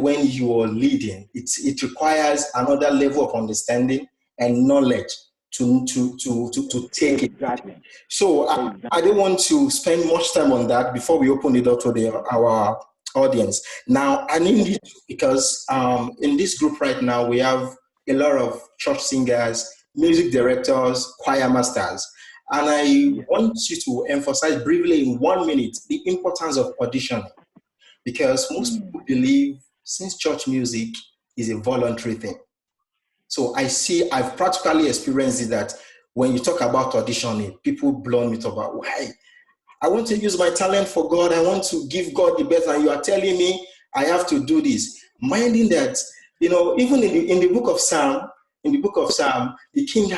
when you are leading. It requires another level of understanding and knowledge to take it. Exactly. So Exactly. I don't want to spend much time on that before we open the door to our audience. Now, I need it because in this group right now, we have a lot of church singers, music directors, choir masters. And I Yes. want you to emphasize briefly in 1 minute the importance of auditioning, because most Mm. people believe since church music is a voluntary thing. So I've practically experienced it, that when you talk about auditioning, people blow me about why. I want to use my talent for God. I want to give God the best, and you are telling me I have to do this. Minding that, even in the book of Psalm, the king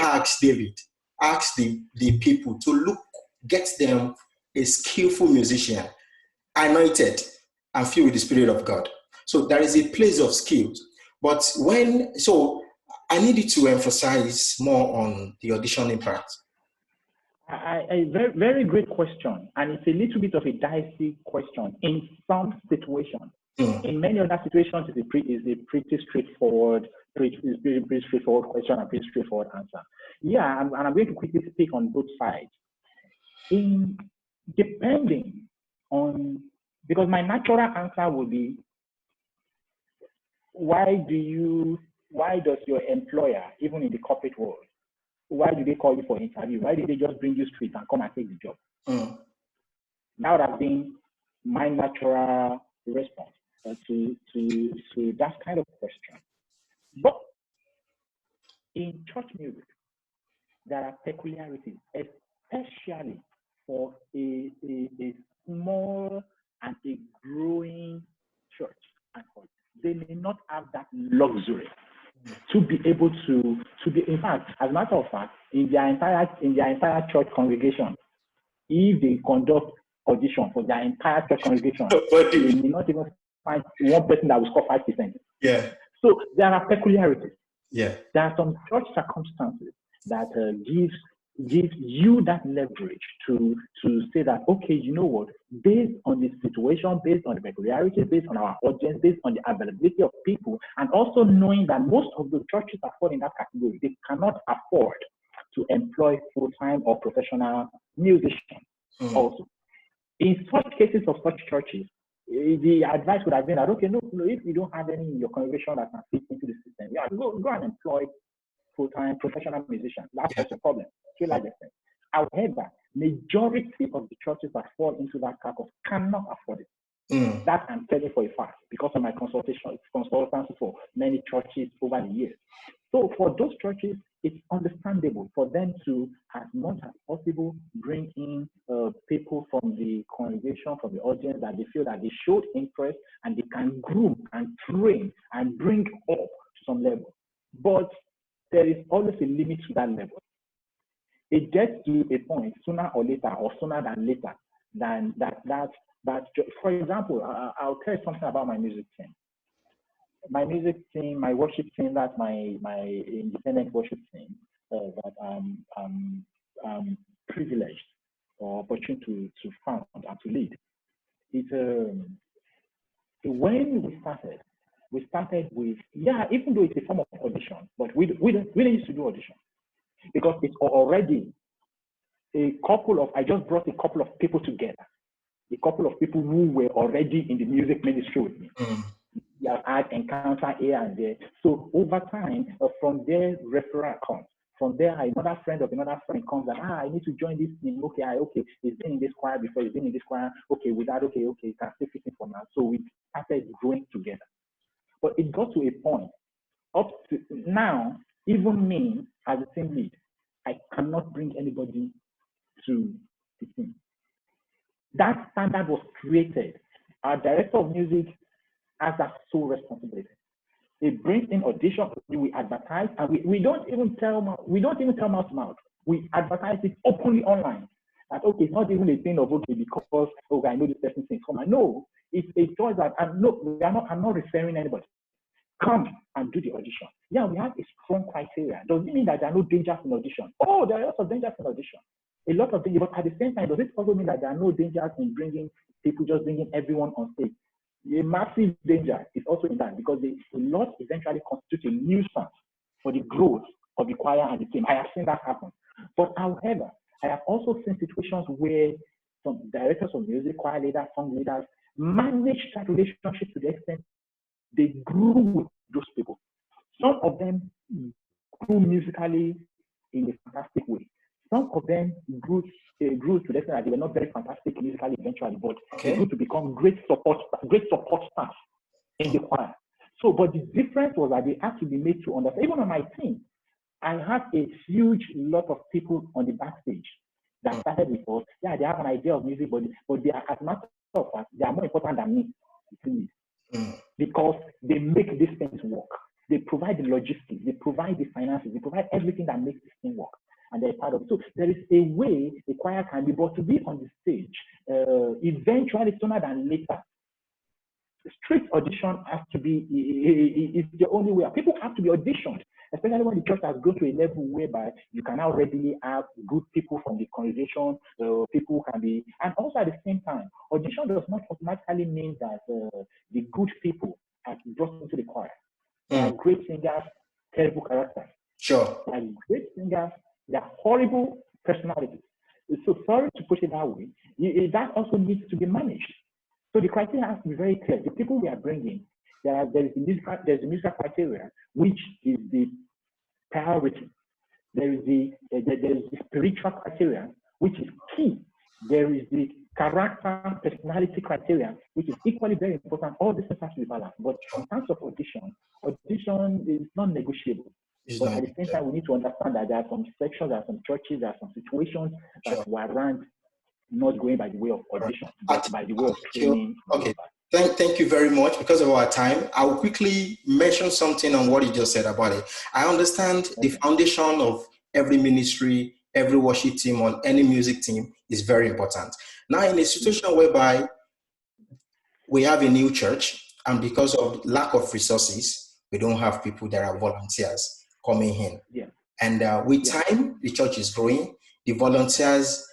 asked the people to get them a skillful musician, anointed and filled with the Spirit of God. So there is a place of skills. But I needed to emphasize more on the auditioning part. A very, very great question, and it's a little bit of a dicey question in some situations. In many other situations, it's a pretty straightforward, pretty straightforward question and pretty straightforward answer. Yeah, and I'm going to quickly speak on both sides. In depending on, because my natural answer will be, why does your employer, even in the corporate world, why do they call you for interview? Why did they just bring you straight and come and take the job? That would have been my natural response to that kind of question. But in church music, there are peculiarities, especially for a small and a growing church. They may not have that luxury to be able to be. In fact, as a matter of fact, in their entire church congregation, if they conduct audition for their entire church congregation, they may not even find one person that will score 5%. Yeah. So there are peculiarities. Yeah. There are some church circumstances that gives you that leverage to say that, okay, you know what, based on the situation, based on the peculiarities, based on our audience, based on the availability of people, and also knowing that most of the churches that fall in that category, they cannot afford to employ full-time or professional musicians. Also, in such cases of such churches, the advice would have been that, okay, no, if you don't have any in your congregation that can fit into the system, yeah, go and employ full-time professional musicians. That's not a problem. However, majority of the churches that fall into that category cannot afford it. That I'm telling for a fact because of my consultancy for many churches over the years. So for those churches, it's understandable for them to, as much as possible, bring in people from the congregation, from the audience that they feel that they showed interest and they can groom and train and bring up to some level. But there is always a limit to that level. It gets to a point sooner or later, or sooner than later, than that. For example, I'll tell you something about my music team. My music team, my worship team, that's my independent worship team that I'm privileged or opportunity to found and to lead. When we started with, even though it's a form of audition, but we don't used to do audition because it's already I just brought a couple of people together, a couple of people who were already in the music ministry with me. Yeah, I had encounter here and there. So over time, from there, referral comes. From there, another friend of another friend comes and, I need to join this team. Okay, he's been in this choir before, he's been in this choir. Okay, with that, okay, you can still fit in for now. So we started growing together. But it got to a point, up to now, even me as a team lead, I cannot bring anybody to the team. That standard was created. Our director of music has that sole responsibility. It brings in audition, we advertise, and we don't even tell mouth to mouth. We advertise it openly online. That okay, it's not even a thing of okay because okay, I know this person sings. Come on, no, it's a choice that I'm not referring anybody. Come and do the audition. Yeah, we have a strong criteria. Does it mean that there are no dangers in audition? Oh, there are lots of dangers in audition. A lot of dangers, but at the same time, does it also mean that there are no dangers in bringing people, just bringing everyone on stage? A massive danger is also in that because a lot eventually constitutes a nuisance for the growth of the choir and the team. I have seen that happen. But however, I have also seen situations where some directors of music, choir leaders, song leaders manage that relationship to the extent they grew with those people. Some of them grew musically in a fantastic way. Some of them grew to the extent that they were not very fantastic musically eventually, but they grew to become great support staff in the choir. So, but the difference was that they had to be made to understand. Even on my team, I had a huge lot of people on the backstage that started with us. Yeah, they have an idea of music, but they are, as a matter of fact, they are more important than me. Because they make these things work. They provide the logistics, they provide the finances, they provide everything that makes this thing work. And they're part of it. So there is a way the choir can be, but to be on the stage, eventually sooner than later, strict audition has to be, it's the only way. People have to be auditioned, especially when the church has gone to a level whereby you can now readily have good people from the congregation, people can be, and also at the same time, audition does not automatically mean that the good people are brought into the choir. There are great singers, terrible characters. Sure. There are great singers, they are horrible personalities. So sorry to put it that way, that also needs to be managed. So the criteria has to be very clear. The people we are bringing, there's the musical criteria, which is the priority. There is the spiritual criteria, which is key. There is the character, personality criteria, which is equally very important. All this has to be balanced. But in terms of audition is not negotiable. But at the same time, we need to understand that there are some sections, there are some churches, there are some situations that warrant not going by the way of audition, but by the way of training. Okay. Thank you very much. Because of our time, I will quickly mention something on what you just said about it. I understand the foundation of every ministry, every worship team, on any music team is very important. Now, in a situation whereby we have a new church, and because of lack of resources, we don't have people that are volunteers coming in. Yeah. And with time, the church is growing. The volunteers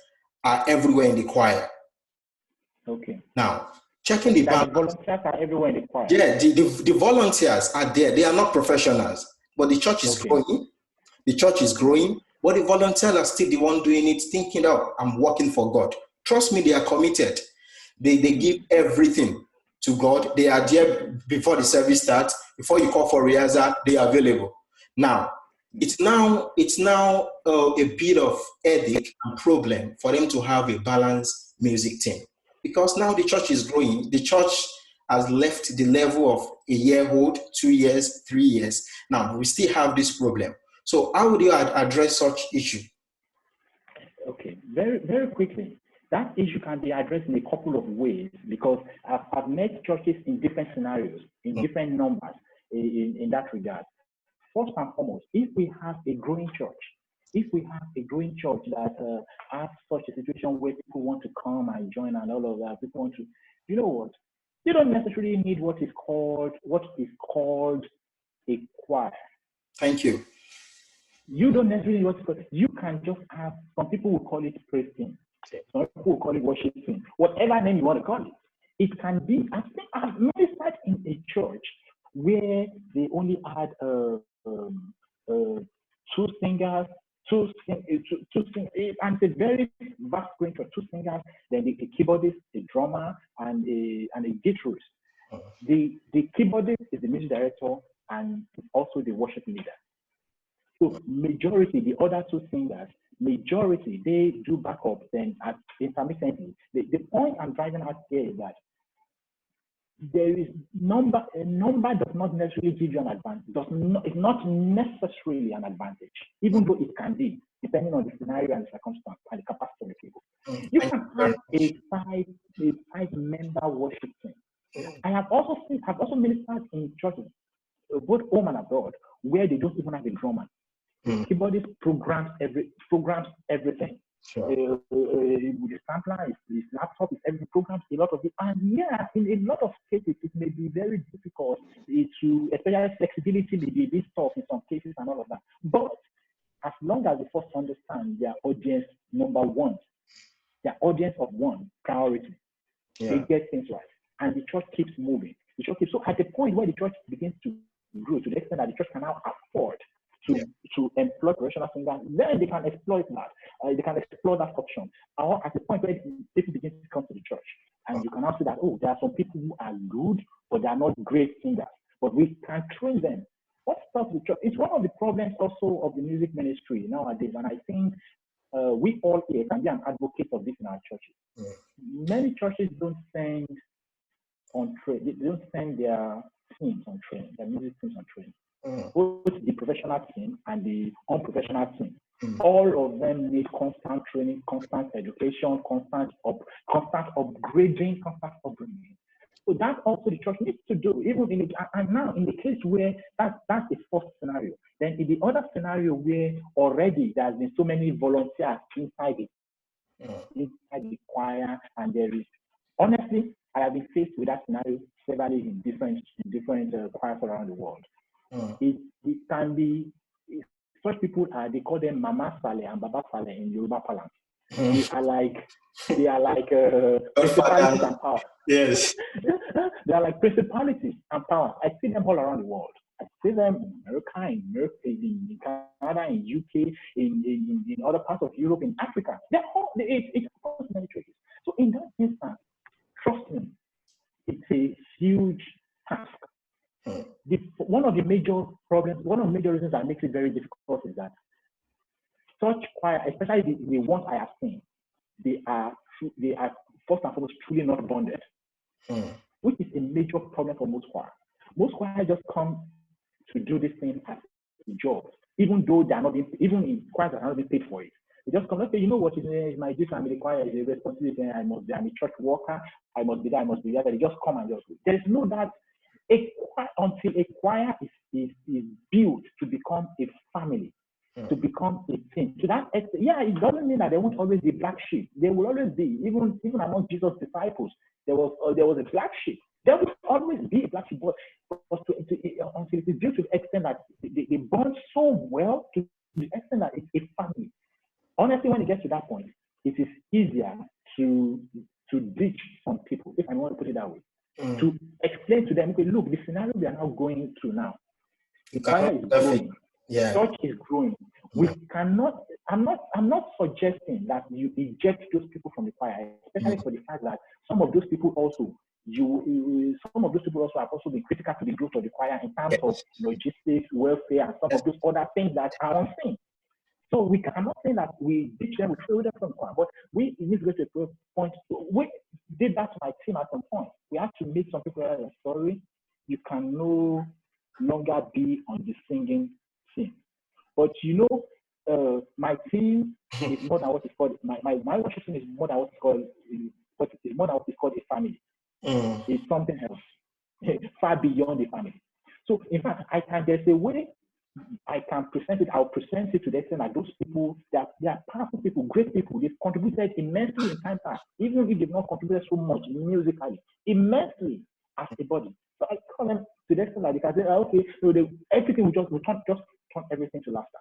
are everywhere in the choir. Okay. Now, checking the balance. The volunteers are everywhere in the choir. Yeah, the volunteers are there. They are not professionals, but the church is growing. The church is growing, but the volunteers are still the one doing it, thinking, oh, I'm working for God. Trust me, they are committed. They give everything to God. They are there before the service starts. Before you call for rehearsal, they are available. Now, it's now a bit of headache and problem for them to have a balanced music team, because now the church is growing. The church has left the level of a year old, 2 years, 3 years. Now we still have this problem. So how would you address such issue? Okay, very, very quickly. That issue can be addressed in a couple of ways, because I've met churches in different scenarios, in different numbers in that regard. First and foremost, if we have a growing church that has such a situation where people want to come and join and all of that, people want to, you know what? You don't necessarily need what is called a choir. Thank you. You don't necessarily need what's called. You can just have, some people will call it praise team. Some people will call it worship team. Whatever name you want to call it. It can be, I've noticed in a church where they only had two singers, and it's a very vast range of two singers, then the keyboardist, the drummer, and a guitarist. The keyboardist is the music director and also the worship leader. So majority, the other two singers, they do backup then intermittently. The point I'm driving at here is that there is a number does not necessarily give you an advantage. It's not necessarily an advantage, even though it can be, depending on the scenario and the circumstance and the capacity of the people. You can have a five-member worship team. I have also ministered in churches, both home and abroad, where they don't even have a drummer. The keyboardist programs everything. Sure. With the sampler, his laptop, his every program, a lot of it. And yeah, in a lot of cases, it may be very difficult to, especially flexibility may be a bit tough in some cases and all of that. But as long as they first understand their audience number one, their audience of one priority, they get things right. And the church keeps moving. The church keeps, so at the point where the church begins to grow to the extent that the church can now afford to employ professional singers, then they can exploit that. They can explore that option. Or at the point where people begin to come to the church, and you can now see that, oh, there are some people who are good, but they are not great singers. But we can train them. What stops the church? It's one of the problems also of the music ministry nowadays, and I think we all here can be an advocate of this in our churches. Many churches don't send on training. They don't send their teams on training, their music teams on training. Both the professional team and the unprofessional team. All of them need constant training, constant education, constant upgrading, constant upbringing. So that's also the church needs to do, even in and now in the case where that's the first scenario. Then in the other scenario where already there's been so many volunteers inside the choir, and there is, honestly, I have been faced with that scenario severally in different choirs around the world. It can be, such people they call them Mama Sale and Baba Sale in Yoruba parlance. They are like principalities and power. Yes. They are like principalities and power. I see them all around the world. I see them in America, in Canada, in UK, in other parts of Europe, in Africa. It's many places. So in that instance, trust me, it's a huge task. One of the major reasons that makes it very difficult is that such choir, especially the ones I have seen, they are first and foremost truly not bonded, which is a major problem for most choirs. Most choirs just come to do this thing as a job, even though they are not being, even in choirs that are not being paid for it. They just come and say, you know what, is my duty, family choir is a responsibility, I'm a church worker, I must be there, I must be there. They just come and just do. There is no that. Until a choir is built to become a family, to become a team. To that extent, it doesn't mean that there won't always be black sheep. There will always be, even among Jesus' disciples, there was a black sheep. There will always be a black sheep, but until it is built to the extent that they bond so well to the extent that it's a family. Honestly, when it gets to that point, it is easier to ditch some people, if I want to put it that way. To explain to them, okay, look, the scenario we are now going through now, the choir is growing, church is growing. We cannot. I'm not suggesting that you eject those people from the choir, especially for the fact that some of those people also have also been critical to the growth of the choir in terms of logistics, welfare, and some of those other things that are unseen. So we cannot say that we ditch them, we throw them from the choir, but we need to get to a point. We did that to my team at some point. We had to make some people realize, sorry, you can no longer be on the singing team. But my team is more than what is called my worship team is more than what is called a family. It's something else, far beyond the family. So in fact, there's a way I can present it. I'll present it to the extent that those people, they are powerful people, great people. They've contributed immensely in time past, even if they've not contributed so much musically, immensely as a body. So I call them to the extent that they can say, okay, so everything we can't just turn everything to laughter,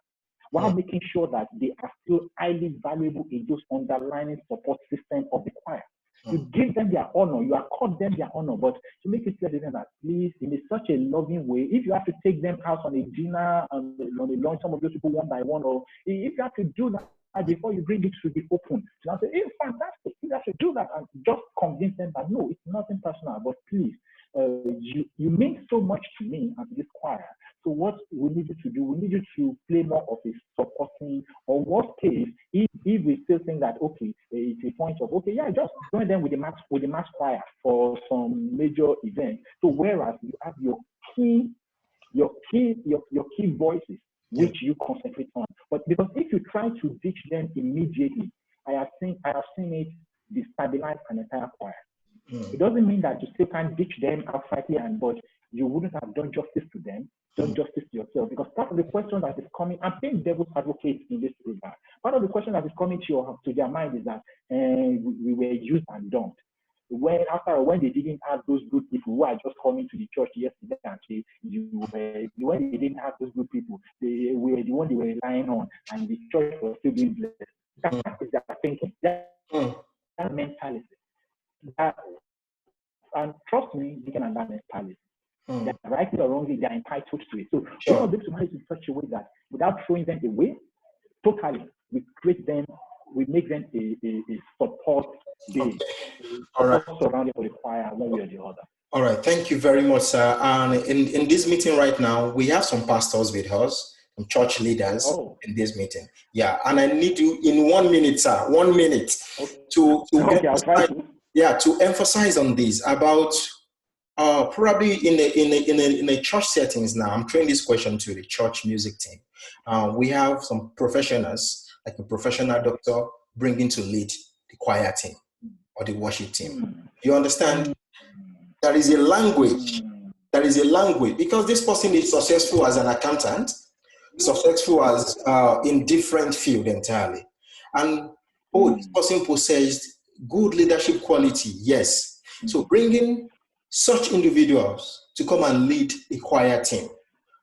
while making sure that they are still highly valuable in those underlying support system of the choir. You give them their honor, you accord them their honor, but to make it clear to them that please, in such a loving way, if you have to take them out on a dinner, on a lunch, some of those people one by one, or if you have to do that before you bring it to the open, so I say, it's fantastic. You have to do that and just convince them that no, it's nothing personal, but please, you mean so much to me and to this choir. So what we need you to do, we need you to play more of a supporting, or worst case, if we still think that, okay, it's a point of, okay, just join them with the mass choir for some major event. So whereas you have your key voices, which you concentrate on. But because if you try to ditch them immediately, I have seen it destabilize an entire choir. It doesn't mean that you still can't ditch them outside here, but you wouldn't have done justice to them, done justice to yourself. Because part of the question that is coming, I'm playing devil's advocate in this regard. Part of the question that is coming to their mind is that we were used and dumped. When they didn't have those good people who are just coming to the church yesterday and say, when they didn't have those good people, they were the one they were relying on, and the church was still being blessed. That is their thinking. That mentality. And trust me, they can understand mentality. They're rightly or wrongly, they're entitled to it. So we're not able to manage in such a way that without throwing them away, totally, we make them a support base. All right. Surrounding for the choir, one way or the other. All right. Thank you very much, sir. And in this meeting right now, we have some pastors with us, some church leaders in this meeting. Yeah. And I need you in 1 minute, sir, 1 minute to emphasize on this about probably in a church settings now. I'm throwing this question to the church music team. We have some professionals, like a professional doctor, bringing to lead the choir team or the worship team. You understand? There is a language. Because this person is successful as an accountant, successful as in different field entirely. And this person possessed good leadership quality, yes. So bringing such individuals to come and lead a choir team,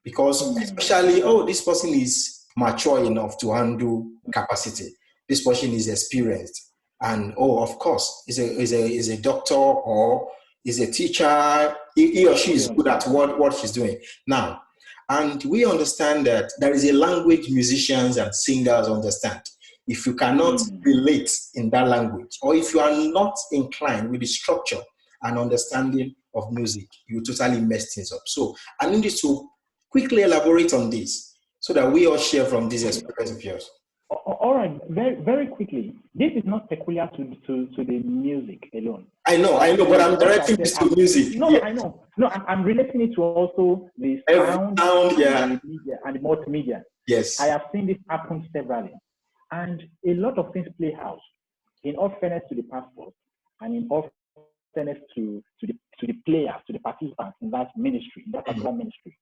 because especially, this person is mature enough to handle capacity. This person is experienced, and of course, is a doctor or is a teacher. He or she is good at what she's doing now. And we understand that there is a language musicians and singers understand. If you cannot relate in that language, or if you are not inclined with the structure and understanding of music, you totally mess things up. So I need you to quickly elaborate on this so that we all share from this experience of yours. All right, very, very quickly. This is not peculiar to the music alone. I know, but I'm directing this to music. No, yeah. I know. No, I'm relating it to also the sound and the media and the multimedia. Yes. I have seen this happen severally. And a lot of things play out. In all fairness to the pastors, and in all fairness to the players, to the participants in that ministry, in that particular ministry,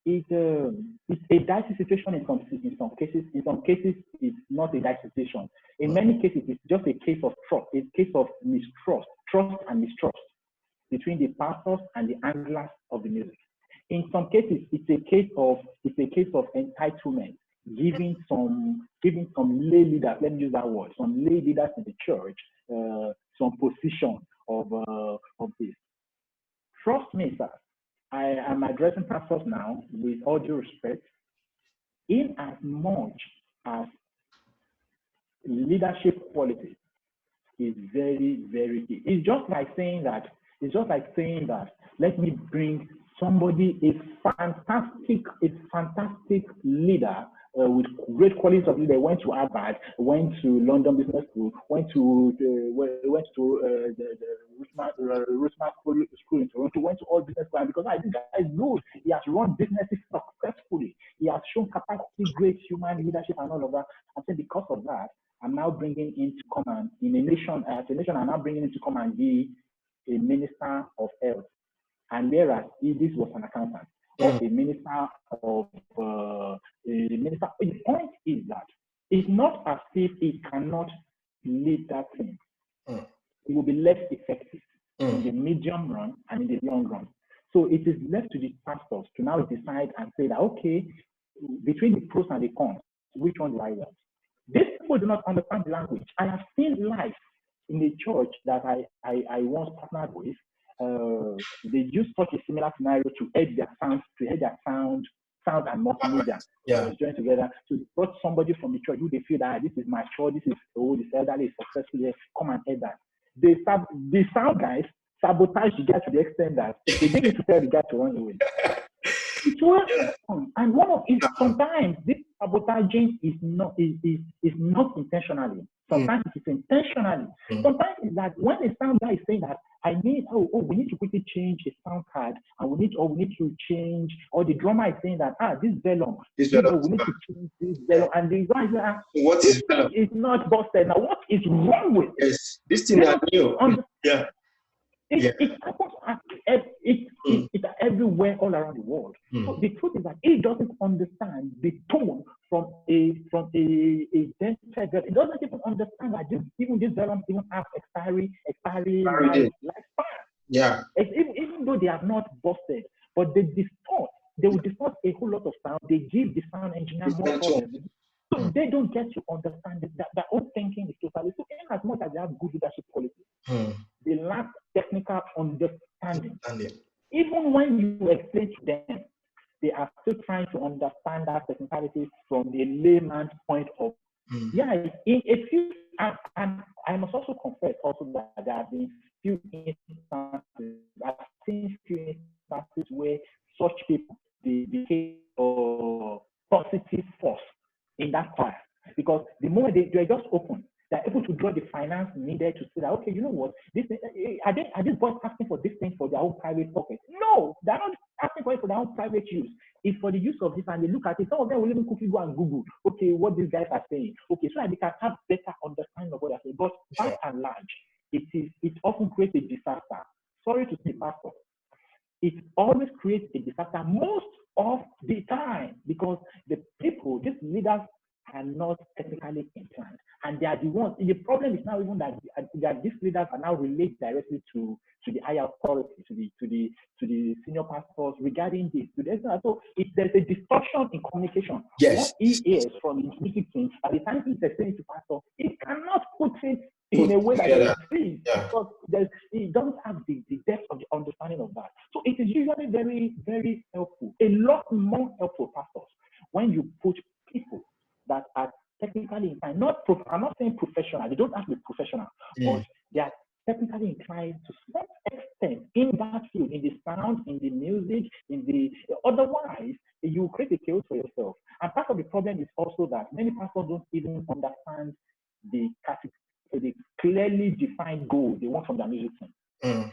it's a dicey situation in some cases. In some cases, it's not a dicey situation. In many cases, it's just a case of trust. It's a case of trust and mistrust between the pastors and the anglers of the music. In some cases, it's a case of entitlement, giving some lay leaders, let me use that word, some lay leaders in the church, some position of this. Trust me, sir. I am addressing pastors now with all due respect. In as much as leadership quality is very, very key. It's just like saying that. Let me bring somebody, a fantastic leader with great qualities of leader. Went to Harvard, went to London Business School, went to the Rosemont School in Toronto, went to all business schools, because this guy is good. He has run businesses successfully. He has shown capacity, great human leadership, and all of that. And so because of that, I'm now bringing into command in a nation. As a nation, I'm now bringing into command the a minister of health. And whereas this was an accountant, or a minister of the point is that it's not as if he cannot lead that thing. It will be less effective in the medium run and in the long run. So it is left to the pastors to now decide and say that, okay, between the pros and the cons, which one do I want? These people do not understand the language. I have seen life in the church that I once partnered with. They use such a similar scenario to edge their sound and multimedia join together. So they brought somebody from the church who they feel that this is mature, this elderly is successful, come and edit that. The sound guys sabotage the guy to the extent that they didn't to tell the guy to run away. It was and one of it sometimes this sabotaging is not intentionally. Sometimes it is intentionally. Sometimes it's that when the sound guy is saying that we need to quickly change a sound card, and we need to change, or the drummer is saying that this vellum, we need to change this vellum, and the guy is like, what is vellum? It's not busted. Now what is wrong with it? Yes, this thing is new. It happens at every everywhere all around the world. So the truth is that he doesn't understand the tone from a dental girl. He doesn't even understand that even these drums even have expiry lifespan. Yeah. Even though they are not busted, but they will distort a whole lot of sound. They give the sound engineer more problems. So they don't get to understand that their own thinking is totally. So in as much as they have good leadership qualities, they lack technical understanding. Even when you explain to them, they are still trying to understand that technicality from a layman's point of view. Yeah, in a few, and I must also confess also that there have been few instances, I've seen few instances where such people they became positive force in that choir, because the moment they're just open, they're able to draw the finance needed to say that, okay, you know what, this are these boys asking for this thing for their own private pocket? No, they're not asking for it for their own private use. It's for the use of this, and they look at it. Some of them will even quickly go and Google, okay, what these guys are saying, okay, so that they can have better understanding of what they're saying. But by and large, it often creates a disaster. Sorry to say, Pastor, it always creates a disaster most of the time, because the people, these leaders, are not technically inclined, and they are the ones. The problem is now even that these leaders are now related directly to the higher authority, to the senior pastors regarding this. So if there's a distortion in communication, what he hears from his music team, at the time he's explaining to pastor, he cannot put it in a way that is free, because he doesn't have the depth of the understanding of that. So it is usually very, very helpful, a lot more helpful, pastors, when you put people that are technically inclined. I'm not saying professional. They don't have to be professional, but they are technically inclined to some extent in that field, in the sound, in the music, otherwise you create a chaos for yourself. And part of the problem is also that many pastors don't even understand the clearly defined goal they want from their music team.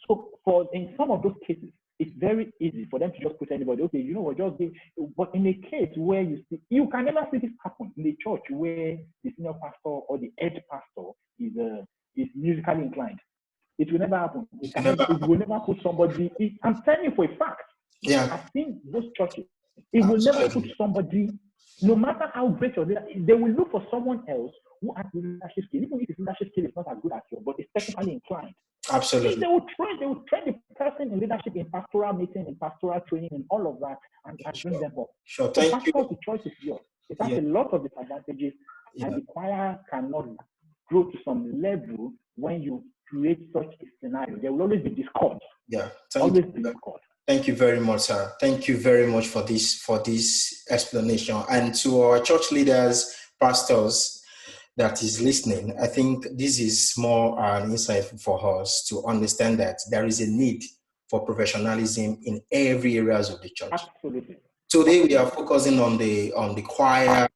So in some of those cases, it's very easy for them to just put anybody, okay, you know what, just give. But in a case where you can never see this happen in the church where the senior pastor or the head pastor is musically inclined. It will never happen. It will never put somebody. I'm telling you for a fact. Yeah. I've seen those churches. It will never put somebody, no matter how great your leader, they will look for someone else who has leadership skill, even if his leadership skill is not as good as yours, but is technically inclined. Absolutely. They will train the person in leadership, in pastoral meeting, in pastoral training, and all of that, and bring them up. Sure, thank you. The choice is yours. It has a lot of disadvantages, and the choir cannot grow to some level when you create such a scenario. There will always be discord. Yeah, thank you very much, sir. Thank you very much for this explanation. And to our church leaders, pastors that is listening, I think this is more an insight for us to understand that there is a need for professionalism in every areas of the church. Absolutely. Today we are focusing on the choir,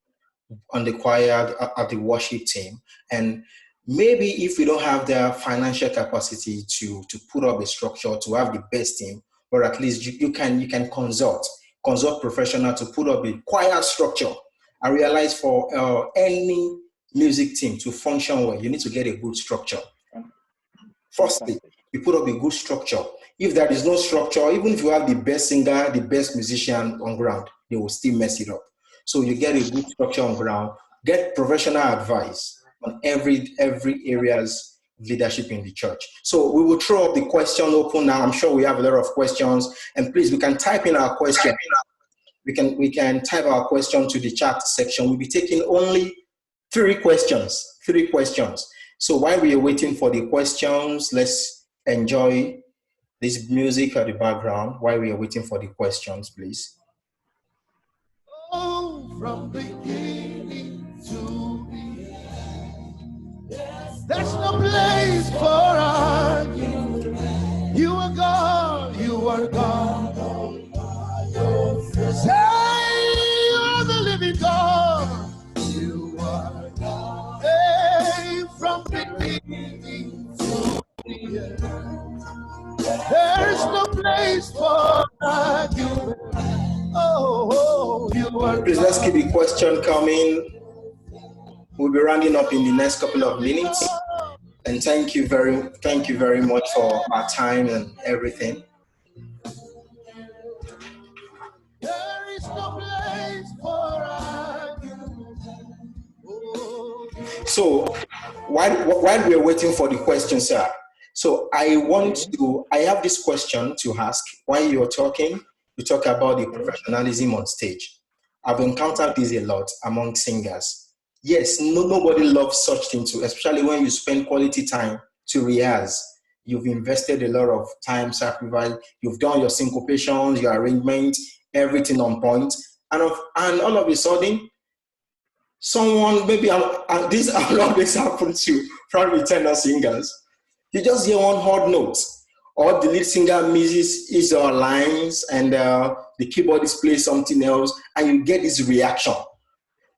at the worship team, and maybe if we don't have the financial capacity to put up a structure to have the best team, or at least you can consult professional to put up a choir structure. I realize for any music team to function well, you need to get a good structure. Firstly, you put up a good structure. If there is no structure, even if you have the best singer, the best musician on ground, they will still mess it up. So you get a good structure on ground, get professional advice on every areas of leadership in the church. So we will throw up the question open now. I'm sure we have a lot of questions, and please, we can type in our question. We can type our question to the chat section. We'll be taking only 3 questions. So while we are waiting for the questions, let's enjoy this music at the background while we are waiting for the questions, please. Oh, from beginning to the end, there's no place for argument. You are God, you are God. Say you are the living God. You are God. Hey, from beginning to the end, there's no place for argument. Oh, you are. Please, let's keep the question coming. We'll be rounding up in the next couple of minutes. And thank you very much for our time and everything. So while we're waiting for the question, sir, so I have this question to ask. While you're talking, you talk about the professionalism on stage. I've encountered this a lot among singers. Yes, nobody loves such things too, especially when you spend quality time to rehearse. You've invested a lot of time, sacrifice. You've done your syncopations, your arrangements, everything on point, and all of a sudden, someone maybe this always happens to probably tenor singers. You just hear one hard note, or the lead singer misses his lines, and the keyboardist plays something else, and you get this reaction.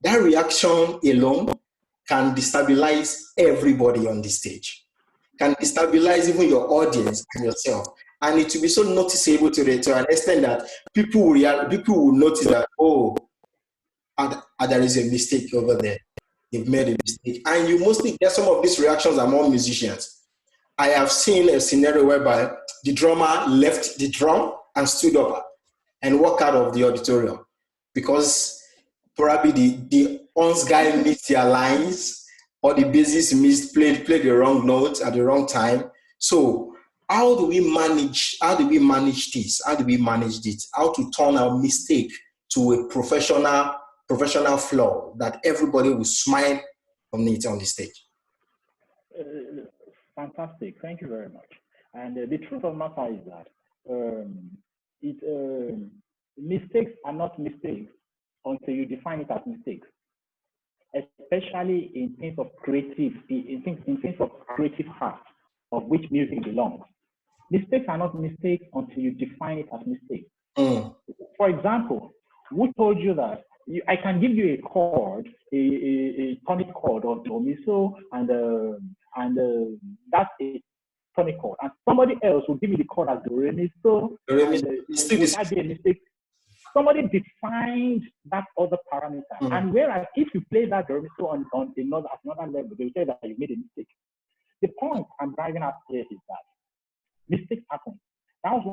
That reaction alone can destabilize everybody on the stage, can destabilize even your audience and yourself. And it will be so noticeable to an extent that people will notice that, oh, there is a mistake over there. They've made a mistake. And you mostly get some of these reactions among musicians. I have seen a scenario whereby the drummer left the drum and stood up and walked out of the auditorium because probably the ons guy missed their lines, or the bassist played the wrong note at the wrong time. So how do we manage this? How do we manage this? How to turn our mistake to a professional flaw that everybody will smile on it on the stage? Fantastic. Thank you very much. And the truth of the matter is that mistakes are not mistakes until you define it as mistakes, especially in things of creative art, of which music belongs. Mistakes are not mistakes until you define it as mistakes. For example, who told you that I can give you a chord, a tonic chord or do mi so, and that's a tonic chord, and somebody else will give me the chord as do re mi so. Would that be a mistake? Somebody defined that other parameter, and whereas if you play that do re mi so on another level, they will say that you made a mistake. The point I'm driving at here is that mistakes happen. That was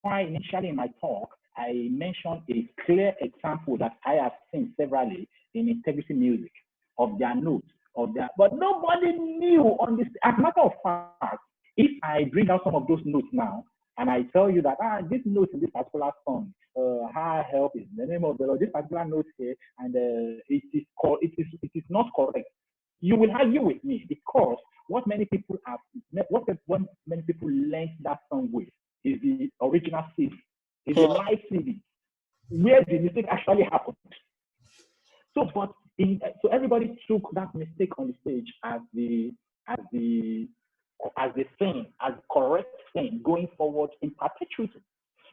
why initially in my talk, I mentioned a clear example that I have seen severally in integrity music of their notes, but nobody knew on this. As a matter of fact, if I bring out some of those notes now and I tell you that this note in this particular song, high help is the name of the Lord, this particular note here, and it is not correct, you will argue with me, because what many people learned that song with is the original CD. It's a live CD where the mistake actually happened. So everybody took that mistake on the stage as the correct thing going forward in perpetuity.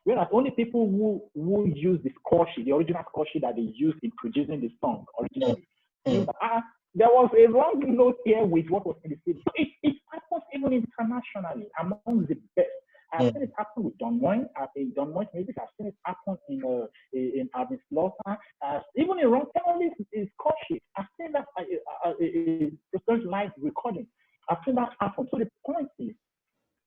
Whereas only people who use the score sheet, the original score sheet that they used in producing the song originally, there was a wrong note here with what was in the CD. So it happens even internationally among the best. I've seen it happen with Don Moen. In Don Moen's music, I've seen it happen in Alvin Slaughter. Even in Ron Kelly's score sheet, I've seen that in live recording. I've seen that happen. So the point is,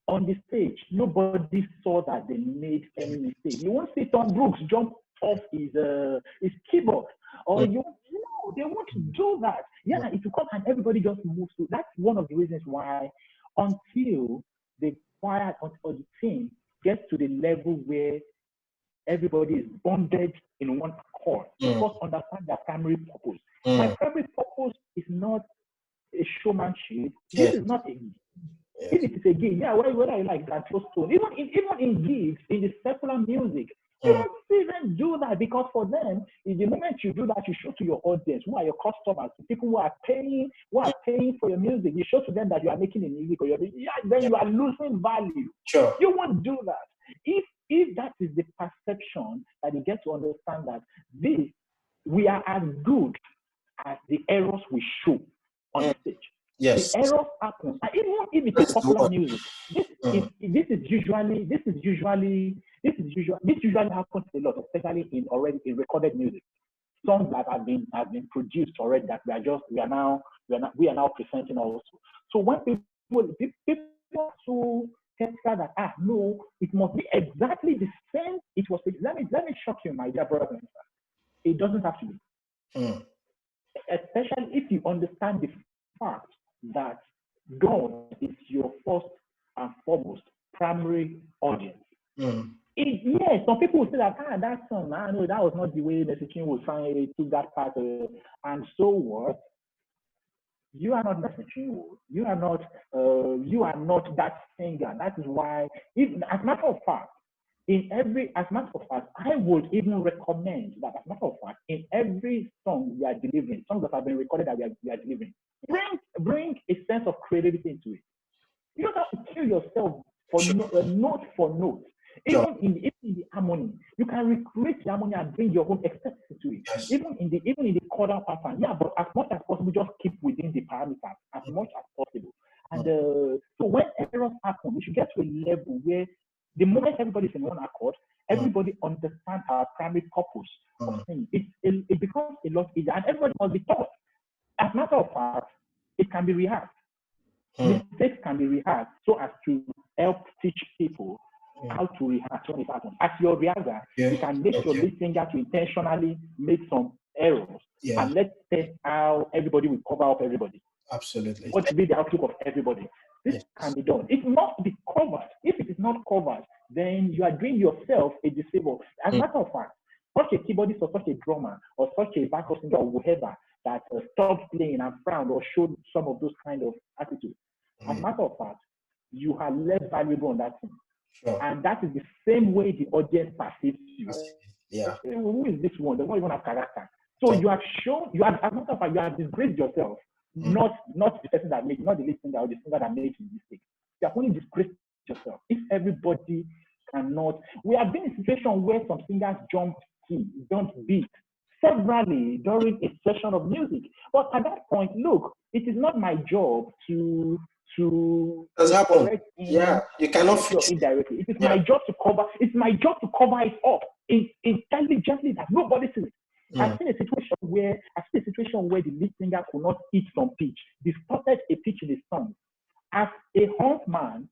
on the stage, nobody saw that they made any mistake. You won't see Tom Brooks jump off his keyboard, or they won't do that. Yeah, it will come and everybody just moves through. That's one of the reasons why, until the choir or the team gets to the level where everybody is bonded in one accord, you must understand their primary purpose. My primary purpose is not a showmanship. This is not a game. If it is a game, whether I like that stone, even in gigs, in the secular music, you don't even do that, because for them, in the moment you do that, you show to your audience, who are your customers, the people who are paying for your music. You show to them that you are making a music, or then you are losing value. Sure. You won't do that. If that is the perception, that you get to understand that we are as good as the errors we show on the stage. Yes. The errors happen. And even if it is popular music, this usually happens a lot, especially in recorded music. Songs that have been produced already, that we are now presenting also. So when people so skeptical that no, it must be exactly the same. It was. Let me shock you, my dear brothers and sisters. It doesn't have to be. Especially if you understand fact that God is your first and foremost primary audience. Yes, some people will say that that song, I know that was not the way Mercy Chinwo was trying to that part, and so what? You are not Mercy Chinwo. You are not that singer. That is why, even as a matter of fact, I would even recommend that, as a matter of fact, in every song we are delivering, songs that have been recorded that we are delivering, bring a sense of creativity into it. You don't have to kill yourself for note for note. Even in the harmony, you can recreate the harmony and bring your own aesthetic to it. Yes. Even in the chordal pattern, but as much as possible, just keep within the parameters as much as possible. And so when errors happen, we should get to a level where the moment everybody's in one accord, everybody understands our primary purpose of singing. It becomes a lot easier, and everybody must be taught. As a matter of fact, it can be rehearsed. Mistakes can be rehearsed so as to help teach people how to rehearse when it happens. As your rehearser, you can make your lead singer to intentionally make some errors, and let's test how everybody will cover up everybody. Absolutely. What will be the outlook of everybody? This can be done. It must be covered. If it is not covered, then you are doing yourself a disfavor. As a matter of fact, such a keyboardist or such a drummer or such a backup singer or whoever that stopped playing and frowned or showed some of those kind of attitudes, as a matter of fact, you are less valuable on that thing. Sure. And that is the same way the audience perceives you. Yeah. Who is this one? They don't even have character. So you have shown, as a matter of fact, you have disgraced yourself, not the person that made, not the lead singer or the singer that made the mistake. You have only disgraced yourself. If everybody cannot, we have been in a situation where some singers jump key, don't beat severally during a session of music. But at that point, look, it is not my job to correct him. You cannot fix it indirectly. It is my job to cover. It's my job to cover it up intelligently that nobody sees it. I've seen a situation where the lead singer could not hit some pitch, distorted a pitch in the song. As a horn man,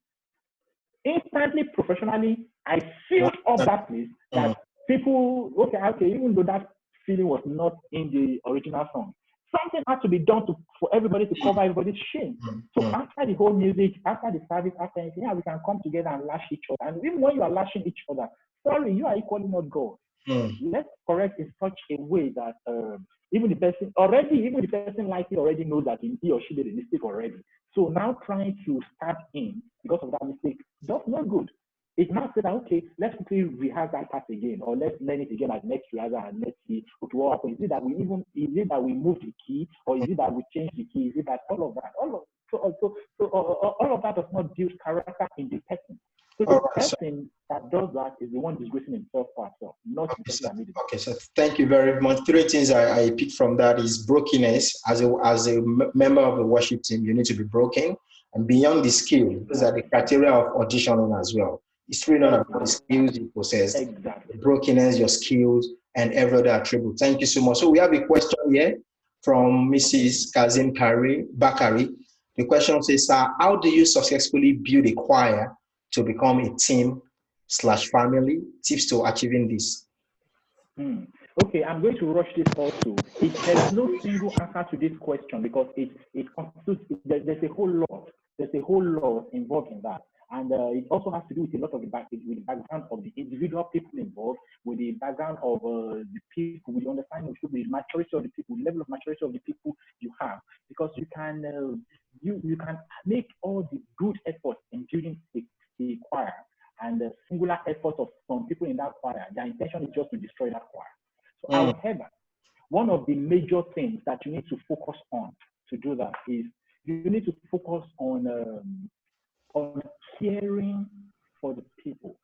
instantly, professionally, I filled up that place that people, okay, even though that feeling was not in the original song, something had to be done for everybody to cover everybody's shame. So after the whole music, after the service, after anything, we can come together and lash each other. And even when you are lashing each other, sorry, you are equally not God. Let's correct in such a way that even the person likely already knows that he or she did a mistake already. So now trying to start in because of that mistake, that's not good. It's not that, okay, let's quickly rehearse that part again, or let's learn it again at next rehearsal and let's see what happens. Is it that we move the key, or is it that we change the key? Is it that all of that? All of that does not build character in the person. So the person that does that is the one disgracing himself for himself, not the person that made it. Okay, so thank you very much. 3 things I picked from that is brokenness. As a member of the worship team, you need to be broken. And beyond the skill, those are the criteria of auditioning as well. It's really not about the skills you possess, the brokenness, your skills, and every other attribute. Thank you so much. So we have a question here from Mrs. Kazim Bakari. The question says, how do you successfully build a choir to become a team/family? Tips to achieving this. Okay, I'm going to rush this also. There's no single answer to this question because it constitutes, there's a whole lot involved in that. And it also has to do with a lot of the background of the individual people involved, with the background of the people, with the understanding of people, the maturity of the people, the level of maturity of the people you have. Because you can make all the good efforts in building the choir and the singular efforts of some people in that choir. Their intention is just to destroy that choir. So, however, one of the major things that you need to focus on to do that is you need to focus on caring for the people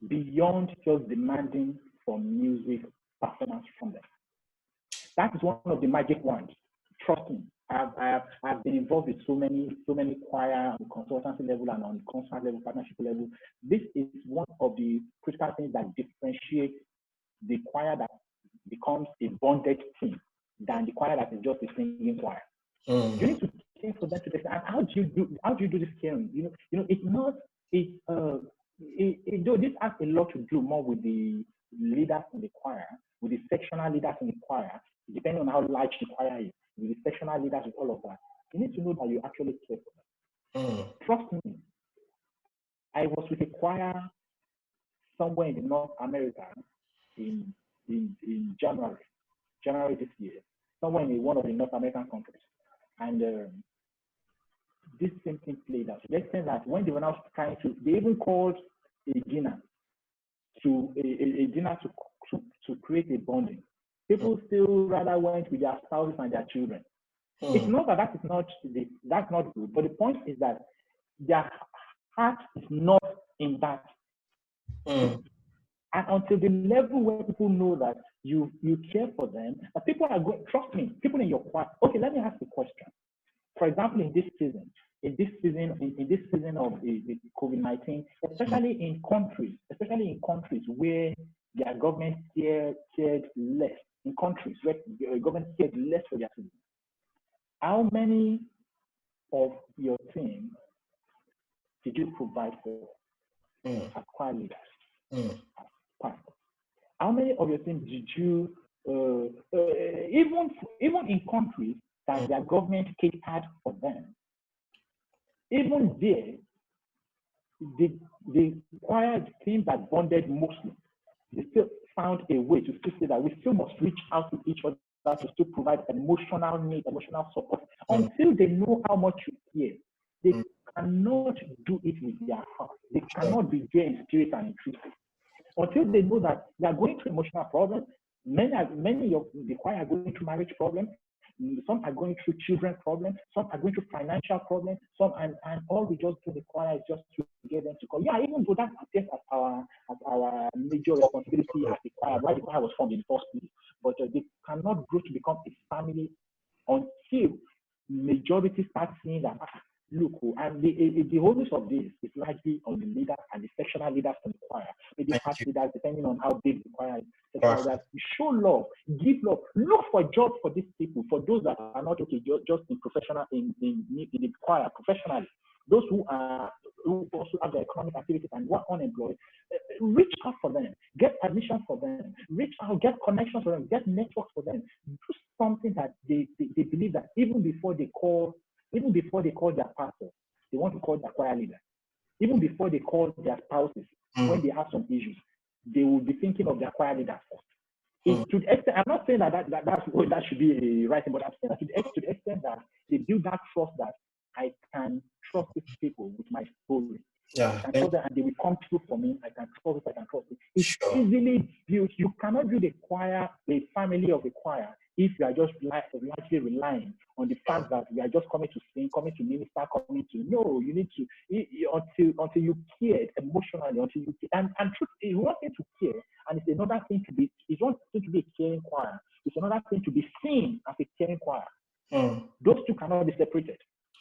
beyond just demanding for music performance from them. That is one of the magic ones. Trust me, I've been involved with so many choir on consultancy level and on concert level, partnership level. This is one of the critical things that differentiate the choir that becomes a bonded team than the choir that is just a singing choir. You need to care for them to this. And how do you do this caring? You know, it's not this has a lot to do more with the leaders in the choir, with the sectional leaders in the choir, depending on how large the choir is. with the sectional leaders, with all of that, you need to know that you actually care for them. Trust me, I was with a choir somewhere in North America in January this year, somewhere in one of the North American countries. And this same thing played out. To the extent that when they were now trying to, they even called a dinner to create a bonding. People still rather went with their spouses and their children. It's not that that's not good, but the point is that their heart is not in that. And until the level where people know that you care for them, that people are going, trust me, people in your choir. Okay, let me ask you a question. For example, in this season of the COVID-19, especially in countries where their government cared less, in countries where the government cared less for their citizens, how many of your team did you provide for as choir leaders? How many of your team did you, even in countries that their government catered for them, even there, the choir team that bonded mostly, they still found a way to still say that we still must reach out to each other to still provide emotional need, emotional support. Until they know how much you care, they cannot do it with their heart. They cannot be there in spirit and in truth. Until they know that they are going through emotional problems, many of the choir are going through marriage problems, some are going through children problems, some are going through financial problems, some and all we just do the choir is just to get them to come. Yeah, even though that appears as our major responsibility as the choir, why the choir was formed in the first place. But they cannot grow to become a family until majority start seeing that look, and the wholeness of this is largely on the leaders and the sectional leaders from the choir, maybe past leaders, depending on how big the choir is. Sectional leaders, show love, give love, look for jobs for these people, for those that are not okay, just in professional, in the choir, professionally. Those who also have their economic activities and who are unemployed, reach out for them, get admission for them, reach out, get connections for them, get networks for them. Do something that they believe that even before they call their pastor, they want to call their choir leader. Even before they call their spouses, when they have some issues, they will be thinking of their choir leaders first. To the extent, I'm not saying that should be a right thing, but I'm saying that to the extent that they build that trust that I can trust these people with my story. Yeah. I can trust them and they will come through for me. I can trust it, I can trust it. It's easily built. You cannot build a choir, a family of a choir, if you are just largely relying on the fact that we are just coming to sing, coming to minister, coming to. No, you need to, until you care emotionally, until you care. And truth is one thing to care, and it's another thing to be, it's one thing to be a caring choir. It's another thing to be seen as a caring choir. Those two cannot be separated.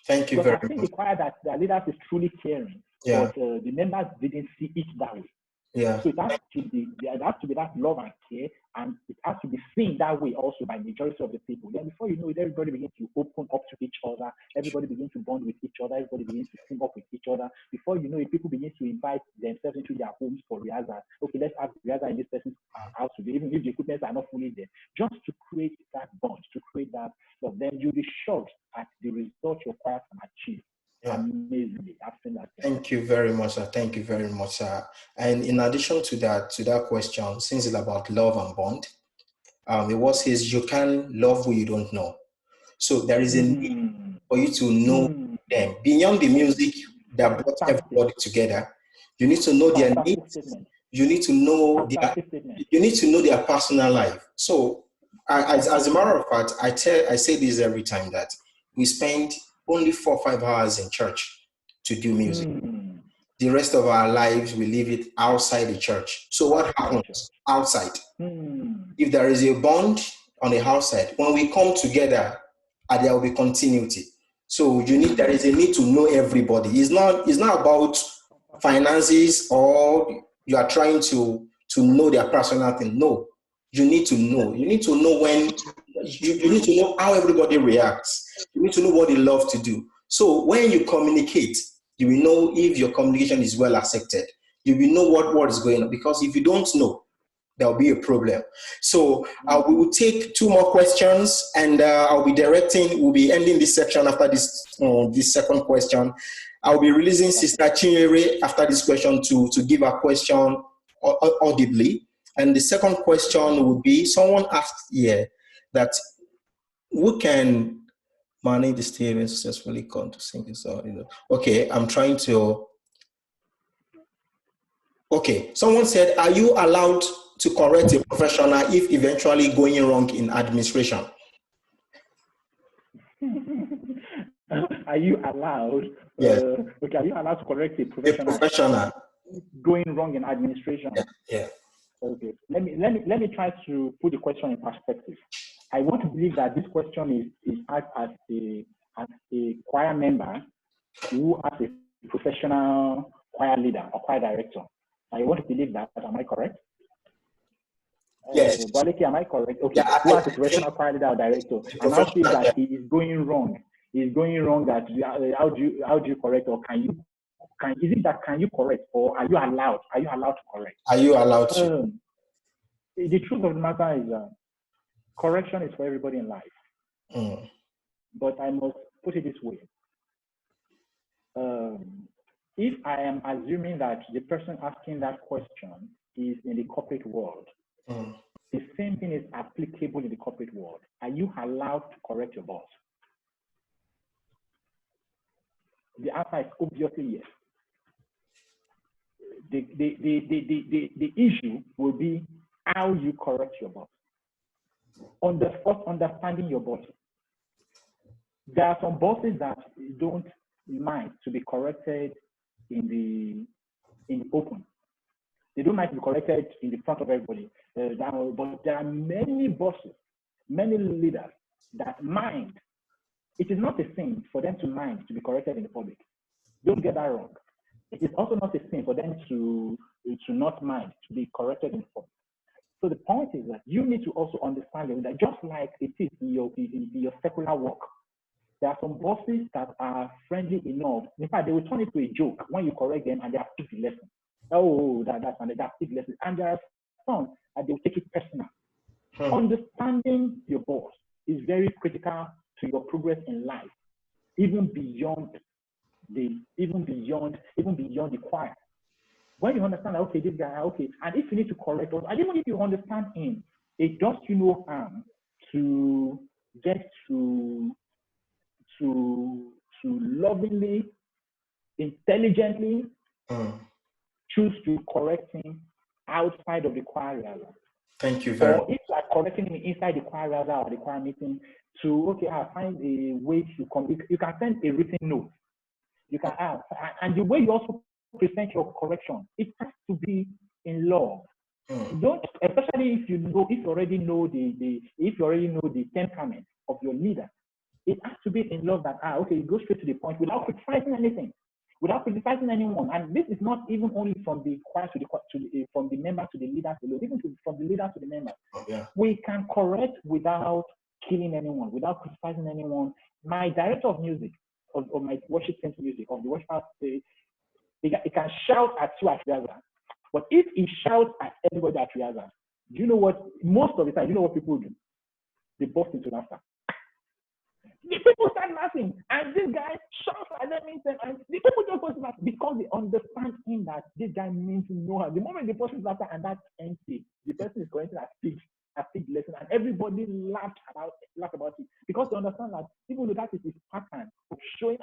Thank you very much. I think the choir that the leaders is truly caring, but the members didn't see it that way. Yeah. So there has to be that love and care, and it has to be seen that way also by majority of the people. Then before you know it, everybody begins to open up to each other, everybody begins to bond with each other, everybody begins to team up with each other. Before you know it, people begin to invite themselves into their homes for rehearsal. Okay, let's have rehearsal in this person's house today, even if the equipment are not fully there, just to create that bond, to create that love. Then you'll be shocked at the result your choir can achieve. Yeah. Amazingly. I've seen that. Thank you very much, sir. Thank you very much, sir. And in addition to that question, since it's about love and bond, the word says you can love who you don't know. So there is a need for you to know them. Beyond the music that brought everybody together, you need to know their needs. You need to know their personal life. So as a matter of fact, I say this every time, that we spend only 4 or 5 hours in church to do music. The rest of our lives, we live it outside the church. So what happens outside? If there is a bond on the outside, when we come together, there will be continuity. So there is a need to know everybody. It's not about finances, or you are trying to know their personal thing. No, you need to know. You need to know when. You need to know how everybody reacts. You need to know what they love to do. So when you communicate, you will know if your communication is well accepted. You will know what is going on. Because if you don't know, there'll be a problem. So we will take 2 more questions, and we'll be ending this section after this second question. I'll be releasing Sister Chinyere after this question to give a question audibly. And the second question would be, someone asked here that who can manage the steering successfully come to sing this out. Okay, I'm trying to. Okay, someone said, are you allowed to correct a professional if eventually going wrong in administration? Are you allowed? Yes. Okay, are you allowed to correct a professional going wrong in administration? Yeah. Okay. Let me try to put the question in perspective. I want to believe that this question is asked as a choir member who has a professional choir leader or choir director. I want to believe that. Am I correct? Yes. Baleki, am I correct? Okay. Yeah, who has a professional choir leader or director? And now see that he is going wrong. He's going wrong. That how do you correct, or is it that can you correct, or are you allowed? Are you allowed to correct? Are you allowed to? The truth of the matter is correction is for everybody in life. But I must put it this way. If I am assuming that the person asking that question is in the corporate world, the same thing is applicable in the corporate world. Are you allowed to correct your boss? The answer is obviously yes. The issue will be how you correct your boss. First, understanding your boss. There are some bosses that don't mind to be corrected in the open. They don't mind to be corrected in the front of everybody. But there are many bosses, many leaders that mind. It is not a sin for them to mind to be corrected in the public. Don't get that wrong. It is also not a sin for them to not mind to be corrected in the public. So the point is that you need to also understand that just like it is in your secular work, there are some bosses that are friendly enough. In fact, they will turn it to a joke when you correct them and they have picked the lesson. Oh, that's picked the lesson. And there are some that they will take it personal. Understanding your boss is very critical to your progress in life, even beyond the choir. When you understand that, okay, this guy, okay, and if you need to correct us, and even if you understand him, it does you no harm to get to lovingly, intelligently choose to correct him outside of the choir area. Thank you very much. Or if you are correcting him inside the choir area or the choir meeting, I'll find a way to come. You can send a written note. You can ask, and the way you also present your correction, it has to be in love. Don't, especially if you already know the temperament of your leader. It has to be in love that you go straight to the point without criticizing anything, without criticizing anyone. And this is not even only from the choir from the member to the leader alone, even from the leader to the member. We can correct without killing anyone, without criticizing anyone. My director of music, of my worship center music, of the worship, he can shout at you at Riaza. But if he shouts at everybody at Riaza, do you know what? Most of the time, you know what people do? They burst into laughter. The people start laughing, and this guy shouts at them, and the people just burst laughing because they understand him that this guy means no harm. The moment the person laughs and that's empty, the person is correcting a big lesson, and everybody laugh about it because they understand that even though that is his pattern of showing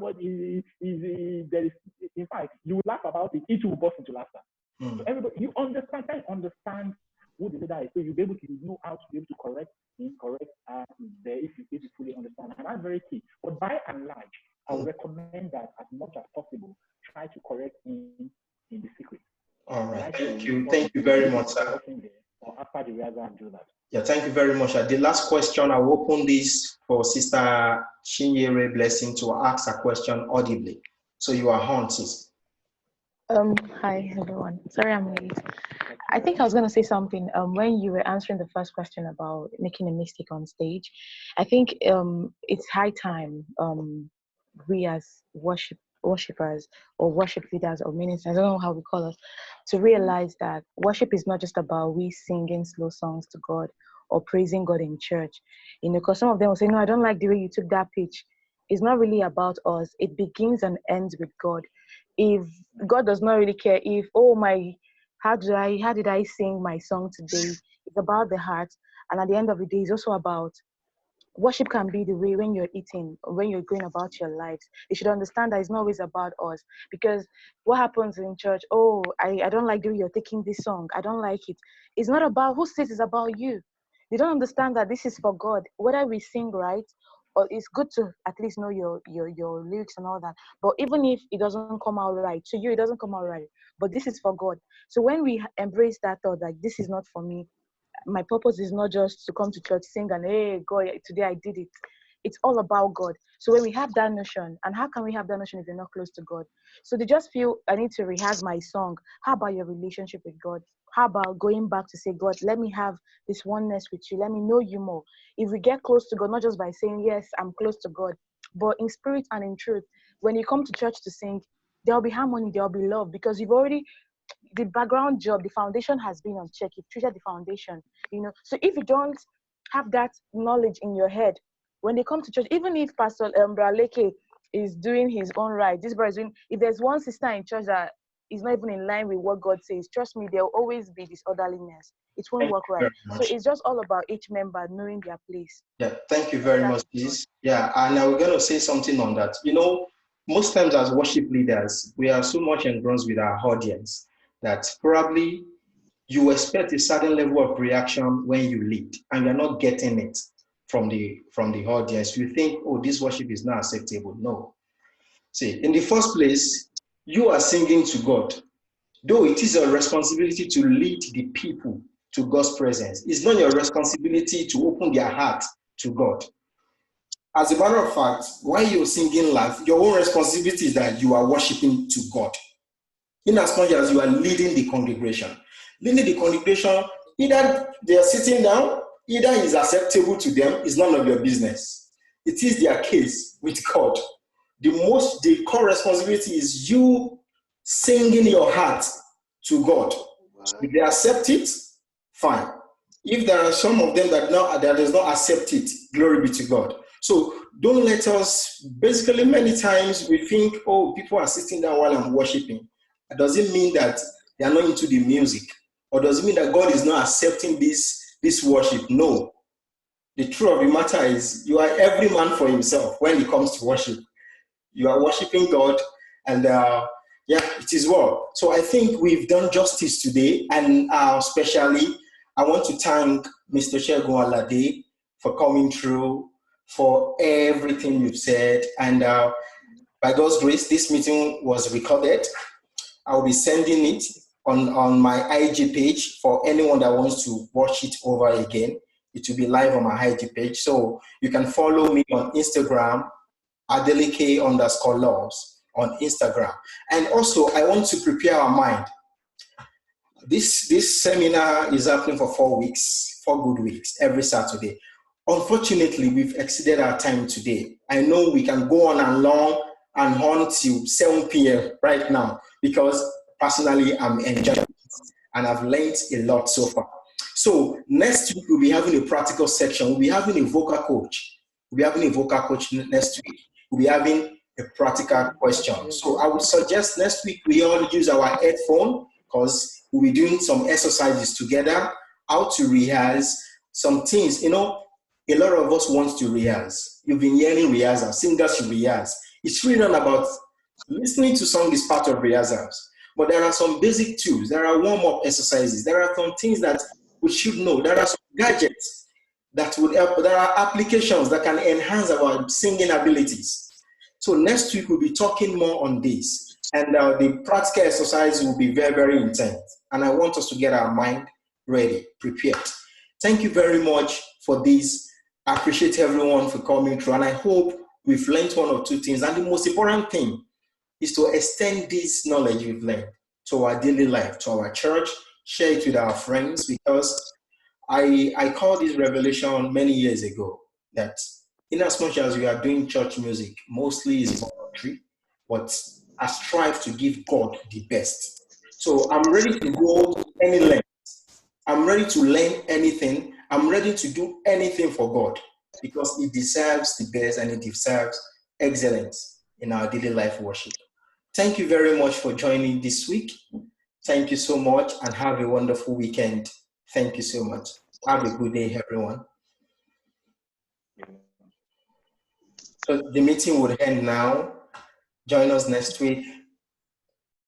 but there is, in fact, you will laugh about it, it will burst into laughter. So everybody, you understand who the leader is, so you'll be able to know how to be able to correct if you fully understand, and that's very key. But by and large, I would recommend that as much as possible, try to correct in the secret. All right, thank you very much, sir. Or after the rehearsal, do that. Yeah, thank you very much. The last question, I will open this for Sister Chinyere Blessing to ask a question audibly. So you are on, sis. Hi, everyone. Sorry I'm late. I think I was going to say something when you were answering the first question about making a mistake on stage. I think it's high time we as worship worshippers or worship leaders or ministers, I don't know how we call us, to realize that worship is not just about we singing slow songs to God or praising God in church. Because some of them will say, no, I don't like the way you took that pitch. It's not really about us. It begins and ends with God. If God does not really care if, how did I sing my song today? It's about the heart. And at the end of the day, it's also about worship. Can be the way when you're eating, when you're going about your lives. You should understand that it's not always about us. Because what happens in church, I don't like the way you're taking this song. I don't like it. It's not about who says, it's about you. You don't understand that this is for God. Whether we sing right, or it's good to at least know your lyrics and all that. But even if it doesn't come out right, to you it doesn't come out right. But this is for God. So when we embrace that thought, like this is not for me, my purpose is not just to come to church, sing, and hey, God, today I did it. It's all about God. So when we have that notion, and how can we have that notion if you're not close to God? So they just feel, I need to rehearse my song. How about your relationship with God? How about going back to say, God, let me have this oneness with you. Let me know you more. If we get close to God, not just by saying, yes, I'm close to God, but in spirit and in truth, when you come to church to sing, there'll be harmony, there'll be love, because you've already, the background job, the foundation has been on check. You've treated the foundation, So if you don't have that knowledge in your head, when they come to church, even if Pastor Braleke is doing his own right, this brother is doing, if there's one sister in church that is not even in line with what God says, trust me, there will always be disorderliness. It won't work right. So it's just all about each member knowing their place. Yeah, thank you very much, please. Yeah, and we're going to say something on that. Most times as worship leaders, we are so much engrossed with our audience that probably you expect a certain level of reaction when you lead, and you're not getting it from the audience. You think, oh, this worship is not acceptable. No. See, in the first place, you are singing to God. Though it is your responsibility to lead the people to God's presence, it's not your responsibility to open their heart to God. As a matter of fact, while you're singing live, your own responsibility is that you are worshiping to God. In as much as you are leading the congregation. Leading the congregation, either they are sitting down, either it's acceptable to them, it's none of your business. It is their case with God. The core responsibility is you singing your heart to God. If they accept it, fine. If there are some of them that does not accept it, glory be to God. So don't let us, basically many times we think, oh, people are sitting down while I'm worshiping. Does it mean that they are not into the music? Or does it mean that God is not accepting this worship? No. The truth of the matter is you are every man for himself when it comes to worship. You are worshiping God, and it is well. So I think we've done justice today, and especially I want to thank Mr. Segun Alade for coming through, for everything you've said. And by God's grace, this meeting was recorded. I'll be sending it on my IG page for anyone that wants to watch it over again. It will be live on my IG page. So you can follow me on Instagram, Adeleke_loves on Instagram. And also, I want to prepare our mind. This seminar is happening for 4 weeks, 4 good weeks, every Saturday. Unfortunately, we've exceeded our time today. I know we can go on and on till 7 p.m. right now, because personally I'm enjoying it and I've learned a lot so far. So next week we'll be having a practical section. We'll be having a vocal coach. Next week. We'll be having a practical question. So I would suggest next week we all use our headphone, because we'll be doing some exercises together, how to rehearse some things. A lot of us want to rehearse. You've been hearing rehearsals. Singers should rehearse. It's really not about listening to songs is part of rehearsals. But there are some basic tools. There are warm-up exercises. There are some things that we should know. There are some gadgets that would help. There are applications that can enhance our singing abilities. So next week we'll be talking more on this. And the practical exercise will be very, very intense. And I want us to get our mind ready, prepared. Thank you very much for this. I appreciate everyone for coming through. And I hope we've learned one or two things. And the most important thing is to extend this knowledge we've learned to our daily life, to our church, share it with our friends, because I called this revelation many years ago that in as much as we are doing church music, mostly is voluntary, but I strive to give God the best. So I'm ready to go any length. I'm ready to learn anything. I'm ready to do anything for God because He deserves the best and He deserves excellence in our daily life worship. Thank you very much for joining this week. Thank you so much and have a wonderful weekend. Thank you so much. Have a good day, everyone. So the meeting would end now. Join us next week.